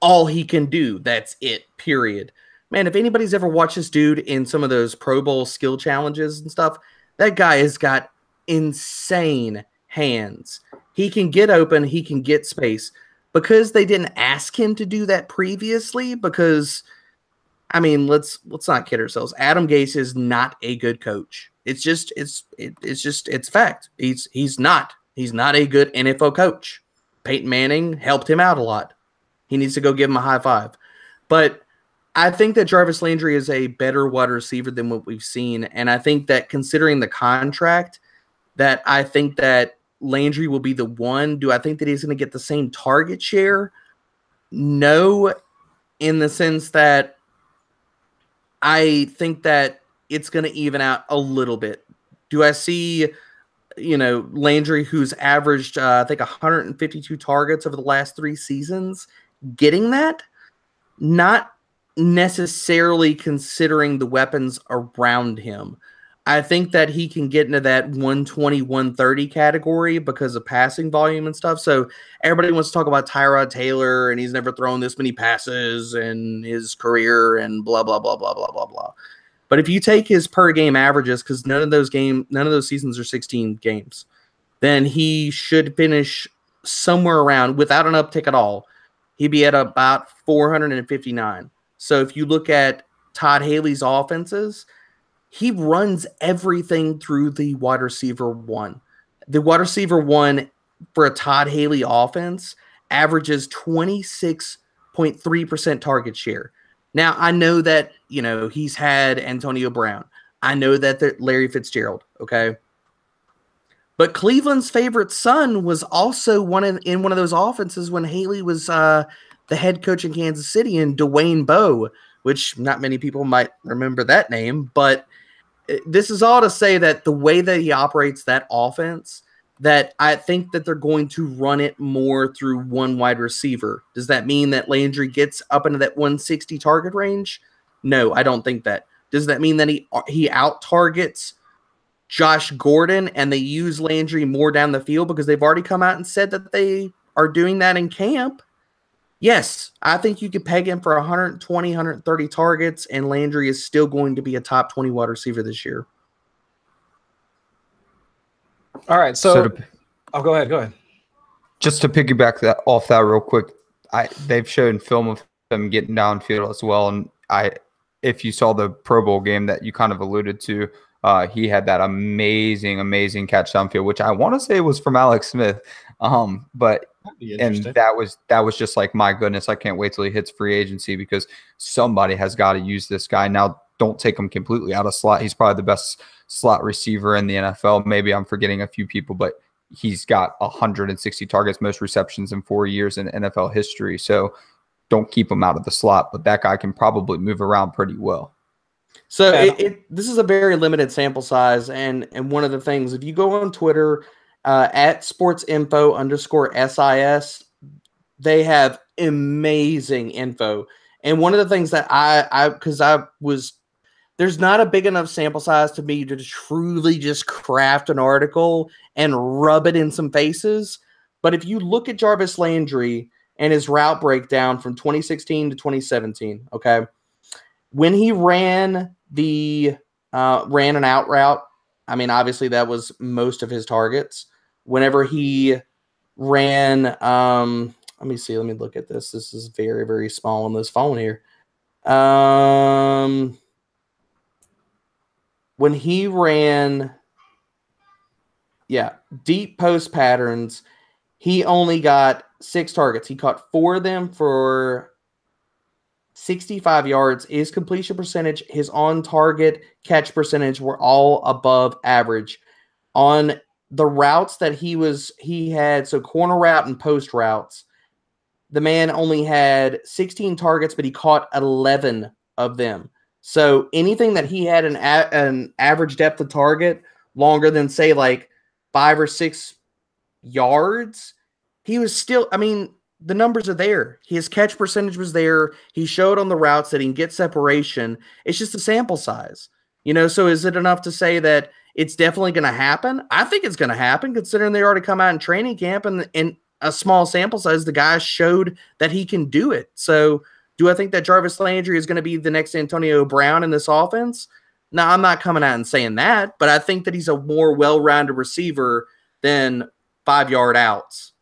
all he can do. That's it, period. Man, if anybody's ever watched this dude in some of those Pro Bowl skill challenges and stuff, that guy has got insane hands. He can get open. He can get space. Because they didn't ask him to do that previously, because, I mean, let's not kid ourselves. Adam Gase is not a good coach. It's fact. He's not a good NFL coach. Peyton Manning helped him out a lot. He needs to go give him a high five. But I think that Jarvis Landry is a better wide receiver than what we've seen. And I think that considering the contract, that I think that Landry will be the one. Do I think that he's going to get the same target share? No, in the sense that I think that it's going to even out a little bit. Do I see, Landry, who's averaged, I think, 152 targets over the last 3 seasons, getting that? Not necessarily, considering the weapons around him. I think that he can get into that 120, 130 category because of passing volume and stuff. So everybody wants to talk about Tyrod Taylor, and he's never thrown this many passes in his career and blah, blah, blah, blah, blah, blah, blah. But if you take his per game averages, because none of those seasons are 16 games, then he should finish somewhere around, without an uptick at all, he'd be at about 459. So if you look at Todd Haley's offenses, he runs everything through the wide receiver one. The wide receiver one for a Todd Haley offense averages 26.3% target share. Now, I know that, he's had Antonio Brown. I know that Larry Fitzgerald, okay? But Cleveland's favorite son was also in one of those offenses when Haley was the head coach in Kansas City, and Dwayne Bowe, which not many people might remember that name, but this is all to say that the way that he operates that offense, that I think that they're going to run it more through one wide receiver. Does that mean that Landry gets up into that 160 target range? No, I don't think that. Does that mean that he out-targets Josh Gordon and they use Landry more down the field because they've already come out and said that they are doing that in camp? Yes, I think you could peg him for 120, 130 targets, and Landry is still going to be a top 20 wide receiver this year. All right, so go ahead. Just to piggyback off that real quick, they've shown film of him getting downfield as well, and if you saw the Pro Bowl game that you kind of alluded to, he had that amazing catch downfield, which I want to say was from Alex Smith, but. And that was just like, my goodness, I can't wait till he hits free agency, because somebody has got to use this guy. Now, don't take him completely out of slot. He's probably the best slot receiver in the NFL. Maybe I'm forgetting a few people, but he's got 160 targets, most receptions in 4 years in NFL history. So don't keep him out of the slot, but that guy can probably move around pretty well. So this is a very limited sample size, and one of the things, if you go on Twitter at sportsinfo_SIS, they have amazing info. And one of the things that there's not a big enough sample size to me to truly just craft an article and rub it in some faces. But if you look at Jarvis Landry and his route breakdown from 2016 to 2017, okay, when he ran an out route, I mean, obviously that was most of his targets. Whenever he ran, let me look at this. This is very, very small on this phone here. When he ran, deep post patterns, he only got 6 targets. He caught 4 of them for 65 yards. His completion percentage, his on-target catch percentage were all above average. On the routes that he had, so corner route and post routes, the man only had 16 targets, but he caught 11 of them. So anything that he had an average depth of target longer than, say, like 5 or 6 yards, he was still, I mean, the numbers are there. His catch percentage was there. He showed on the routes that he can get separation. It's just a sample size. So is it enough to say that it's definitely going to happen? I think it's going to happen, considering they already come out in training camp and in a small sample size, the guy showed that he can do it. So do I think that Jarvis Landry is going to be the next Antonio Brown in this offense? No, I'm not coming out and saying that, but I think that he's a more well-rounded receiver than 5-yard outs.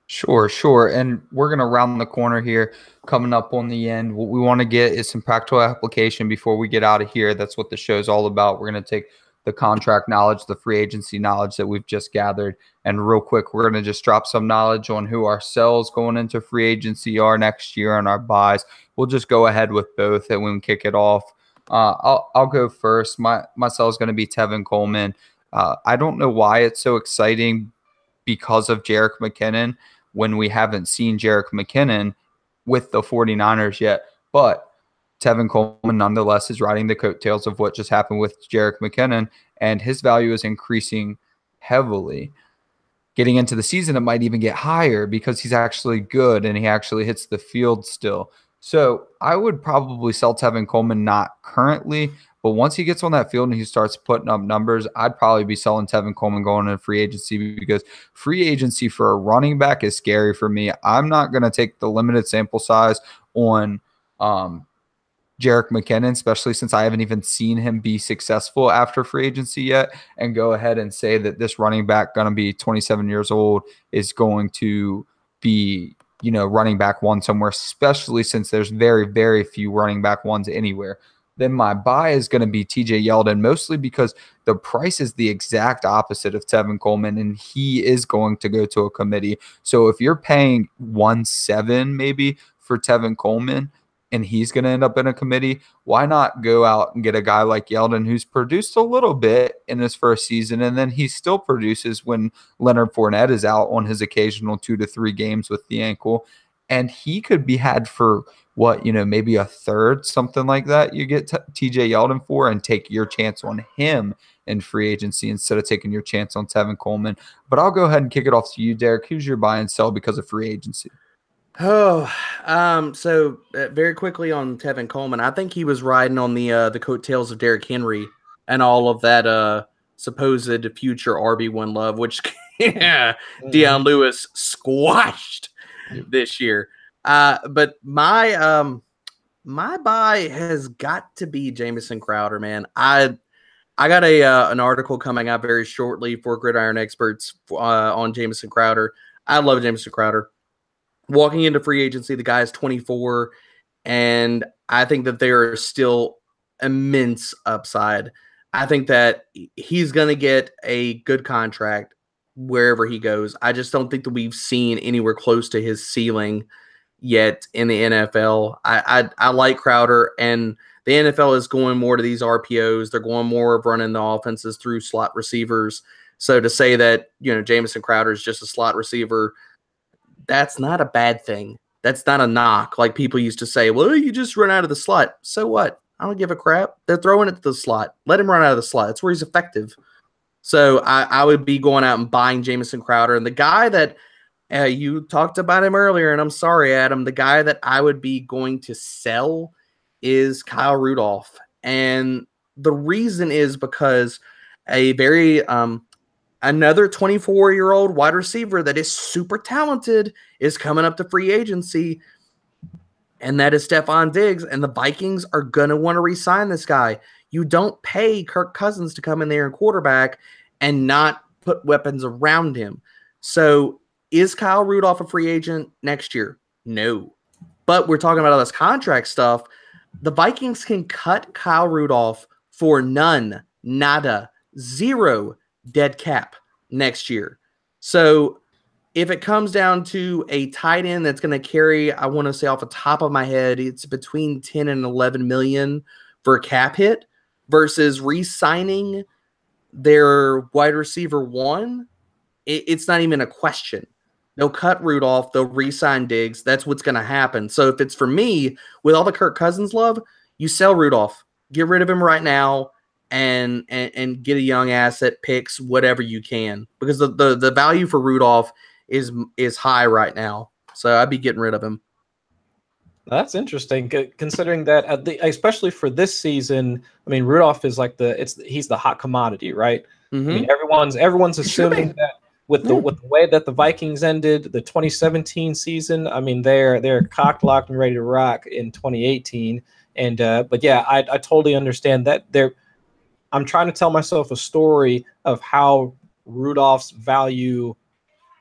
Sure. And we're going to round the corner here, coming up on the end. What we want to get is some practical application before we get out of here. That's what the show's all about. We're going to take the contract knowledge, the free agency knowledge that we've just gathered, and real quick, we're going to just drop some knowledge on who our sells going into free agency are next year and our buys. We'll just go ahead with both and we can kick it off. I'll go first. My sell is going to be Tevin Coleman. I don't know why it's so exciting because of Jerick McKinnon when we haven't seen Jerick McKinnon with the 49ers yet. But Tevin Coleman nonetheless is riding the coattails of what just happened with Jerick McKinnon, and his value is increasing heavily. Getting into the season, it might even get higher because he's actually good and he actually hits the field still. So I would probably sell Tevin Coleman, not currently, but once he gets on that field and he starts putting up numbers, I'd probably be selling Tevin Coleman going into free agency, because free agency for a running back is scary for me. I'm not going to take the limited sample size on Jerick McKinnon, especially since I haven't even seen him be successful after free agency yet, and go ahead and say that this running back going to be 27 years old is going to be, running back one somewhere, especially since there's very, very few running back ones anywhere. Then my buy is going to be TJ Yeldon, mostly because the price is the exact opposite of Tevin Coleman, and he is going to go to a committee. So if you're paying 1.7 maybe for Tevin Coleman, and he's going to end up in a committee, why not go out and get a guy like Yeldon, who's produced a little bit in his first season, and then he still produces when Leonard Fournette is out on his occasional 2 to 3 games with the ankle, and he could be had for maybe a third, something like that. You get TJ Yeldon for, and take your chance on him in free agency instead of taking your chance on Tevin Coleman. But I'll go ahead and kick it off to you, Derek. Who's your buy and sell because of free agency? So very quickly on Tevin Coleman, I think he was riding on the coattails of Derrick Henry and all of that supposed future RB1 love, which Deion Lewis squashed this year. But my buy has got to be Jamison Crowder, man. I got an article coming out very shortly for Gridiron Experts on Jamison Crowder. I love Jamison Crowder. Walking into free agency, the guy is 24, and I think that there is still immense upside. I think that he's going to get a good contract wherever he goes. I just don't think that we've seen anywhere close to his ceiling yet in the NFL. I like Crowder, and the NFL is going more to these RPOs. They're going more of running the offenses through slot receivers. So to say that, Jamison Crowder is just a slot receiver, that's not a bad thing. That's not a knock. Like people used to say, well, you just run out of the slot. So what? I don't give a crap. They're throwing it to the slot. Let him run out of the slot. That's where he's effective. So I would be going out and buying Jamison Crowder. And the guy that you talked about him earlier, and I'm sorry, Adam, the guy that I would be going to sell is Kyle Rudolph. And the reason is because a very another 24-year-old wide receiver that is super talented is coming up to free agency, and that is Stephon Diggs, and the Vikings are going to want to re-sign this guy. You don't pay Kirk Cousins to come in there and quarterback and not put weapons around him. So is Kyle Rudolph a free agent next year? No. But we're talking about all this contract stuff. The Vikings can cut Kyle Rudolph for none, nada, zero dead cap next year. So if it comes down to a tight end that's going to carry, I want to say off the top of my head, it's between 10 and 11 million for a cap hit versus re-signing their wide receiver one, it's not even a question. They'll cut Rudolph, they'll re-sign Diggs. That's what's going to happen. So if it's for me, with all the Kirk Cousins love, you sell Rudolph, get rid of him right now, and get a young asset, picks, whatever you can, because the value for Rudolph is high right now. So I'd be getting rid of him. That's interesting, considering that especially for this season, I mean, Rudolph is like he's the hot commodity, right? Mm-hmm. I mean, everyone's assuming that with the way that the Vikings ended the 2017 season, I mean, they're cocked, locked, and ready to rock in 2018. And but yeah, I totally understand that. I'm trying to tell myself a story of how Rudolph's value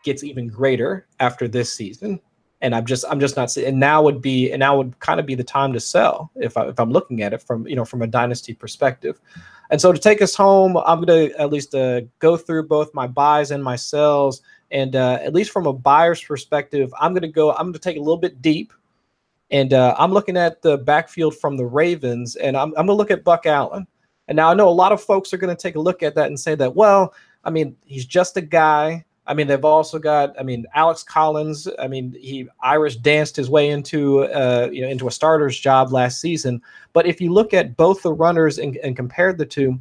gets even greater after this season. And I'm just not seeing. And now would kind of be the time to sell if I'm looking at it from a dynasty perspective. And so to take us home, I'm going to at least go through both my buys and my sells. And at least from a buyer's perspective, I'm going to take a little bit deep. And I'm looking at the backfield from the Ravens, and I'm going to look at Buck Allen. And now I know a lot of folks are going to take a look at that and say that, well, I mean, he's just a guy. I mean, they've also got, Alex Collins. I mean, he Irish danced his way into a starter's job last season. But if you look at both the runners and compared the two,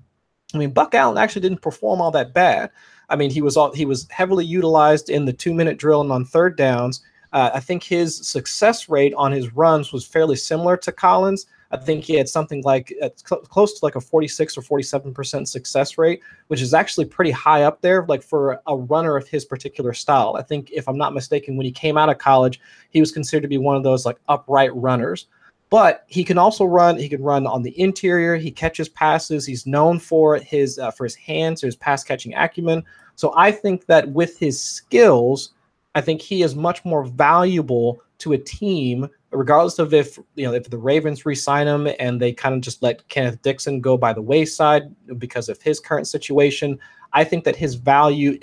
I mean, Buck Allen actually didn't perform all that bad. I mean, he was heavily utilized in the 2-minute drill and on third downs. I think his success rate on his runs was fairly similar to Collins. I think he had something like close to like a 46 or 47% success rate, which is actually pretty high up there, like for a runner of his particular style. I think, if I'm not mistaken, when he came out of college, he was considered to be one of those like upright runners. But he can also run. He can run on the interior. He catches passes. He's known for his hands, his pass catching acumen. So I think that with his skills, I think he is much more valuable to a team, regardless of if the Ravens re-sign him and they kind of just let Kenneth Dixon go by the wayside because of his current situation. I think that his value,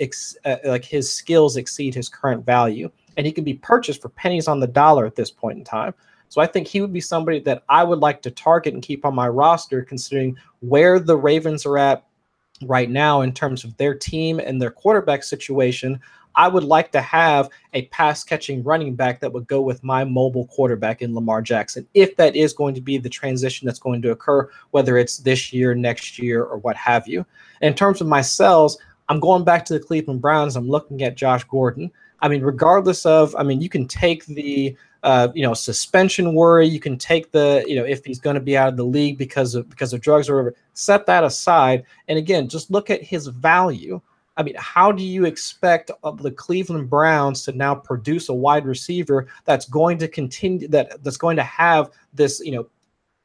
his skills exceed his current value, and he can be purchased for pennies on the dollar at this point in time. So I think he would be somebody that I would like to target and keep on my roster, considering where the Ravens are at right now in terms of their team and their quarterback situation. I would like to have a pass-catching running back that would go with my mobile quarterback in Lamar Jackson, if that is going to be the transition that's going to occur, whether it's this year, next year, or what have you. In terms of my sells, I'm going back to the Cleveland Browns. I'm looking at Josh Gordon. I mean, regardless of, you can take the suspension worry. You can take the, if he's going to be out of the league because of drugs or whatever, set that aside. And again, just look at his value. I mean, how do you expect the Cleveland Browns to now produce a wide receiver that's going to continue, that's going to have this,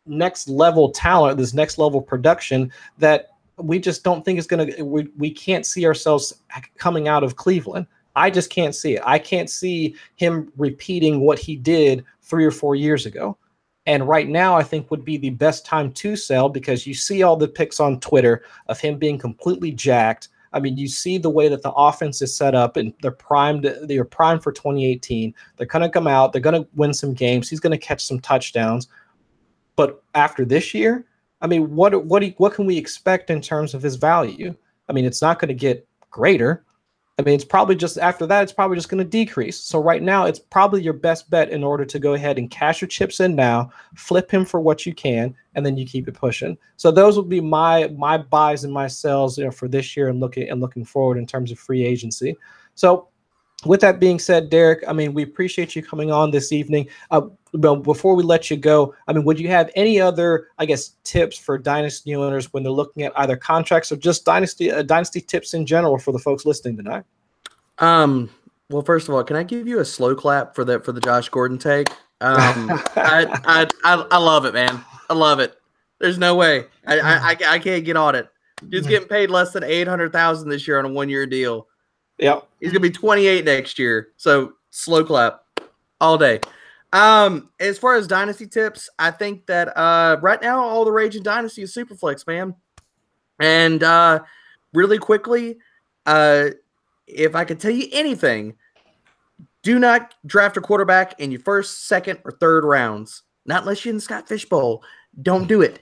next level talent, this next level production that we just don't think is going to, we can't see ourselves coming out of Cleveland. I just can't see it. I can't see him repeating what he did 3 or 4 years ago. And right now, I think would be the best time to sell, because you see all the pics on Twitter of him being completely jacked. I mean, you see the way that the offense is set up, and they're primed. They're primed for 2018. They're going to come out. They're going to win some games. He's going to catch some touchdowns. But after this year, I mean, what can we expect in terms of his value? I mean, it's not going to get greater. I mean, it's probably just after that, it's probably just going to decrease. So right now, it's probably your best bet in order to go ahead and cash your chips in now, flip him for what you can, and then you keep it pushing. So those would be my buys and my sells, for this year and looking forward in terms of free agency. So with that being said, Derek, I mean, we appreciate you coming on this evening. But before we let you go, I mean, would you have any other, I guess, tips for dynasty owners when they're looking at either contracts or just dynasty tips in general for the folks listening tonight? Well, first of all, can I give you a slow clap for the Josh Gordon take? I love it, man. I love it. There's no way. I can't get on it. He's getting paid less than $800,000 this year on a 1-year deal. Yep. He's gonna be 28 next year. So slow clap all day. As far as dynasty tips, I think that right now all the rage in dynasty is Superflex, man. And really quickly, if I could tell you anything, do not draft a quarterback in your first, second, or third rounds. Not unless you're in the Scott Fishbowl. Don't do it.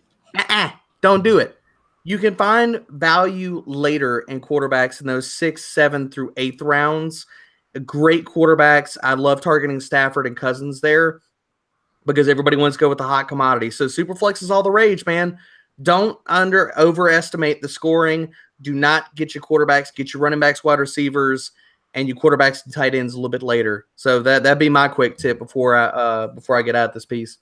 Don't do it. You can find value later in quarterbacks in those 6th, 7th through 8th rounds. Great quarterbacks. I love targeting Stafford and Cousins there because everybody wants to go with the hot commodity. So Superflex is all the rage, man. Don't overestimate the scoring. Do not get your quarterbacks. Get your running backs, wide receivers, and your quarterbacks and tight ends a little bit later. So that'd be my quick tip before I get out this piece.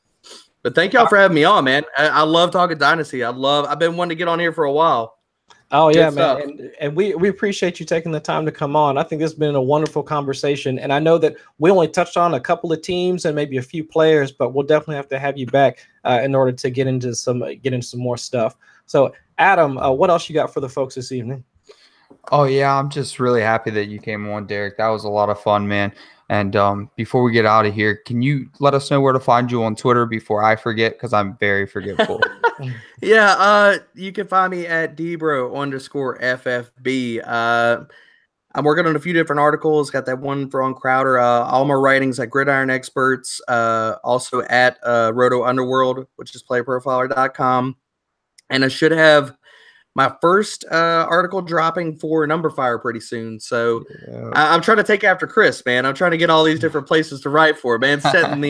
But thank y'all for having me on, man. I love talking dynasty. I've been wanting to get on here for a while. Oh, yeah, man. And we appreciate you taking the time to come on. I think this has been a wonderful conversation. And I know that we only touched on a couple of teams and maybe a few players, but we'll definitely have to have you back in order to get into some more stuff. So, Adam, what else you got for the folks this evening? Oh, yeah, I'm just really happy that you came on, Derek. That was a lot of fun, man. And before we get out of here, can you let us know where to find you on Twitter before I forget? Because I'm very forgetful. Yeah, you can find me at Debro_FFB. I'm working on a few different articles. Got that one for on Crowder. All my writings at Gridiron Experts. Also at Roto Underworld, which is playerprofiler.com. And I should have my first article dropping for Number Fire pretty soon. So yeah. I'm trying to take after Chris, man. I'm trying to get all these different places to write for, man. Setting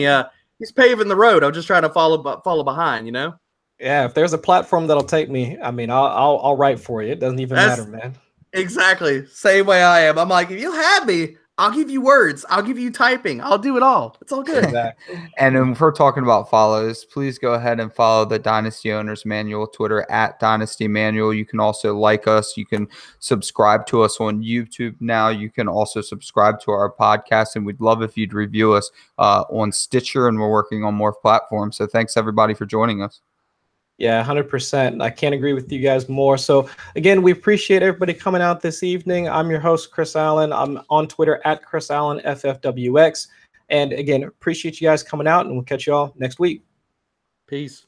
he's paving the road. I'm just trying to follow behind, you know? Yeah, if there's a platform that'll take me, I mean, I'll write for you. It doesn't even matter, man. Exactly. Same way I am. I'm like, if you have me, I'll give you words. I'll give you typing. I'll do it all. It's all good. Exactly. And if we're talking about follows, please go ahead and follow the Dynasty Owners Manual Twitter at Dynasty Manual. You can also like us. You can subscribe to us on YouTube now. You can also subscribe to our podcast, and we'd love if you'd review us on Stitcher, and we're working on more platforms. So thanks, everybody, for joining us. Yeah, 100%. I can't agree with you guys more. So, again, we appreciate everybody coming out this evening. I'm your host, Chris Allen. I'm on Twitter at Chris Allen FFWX. And, again, appreciate you guys coming out, and we'll catch you all next week. Peace.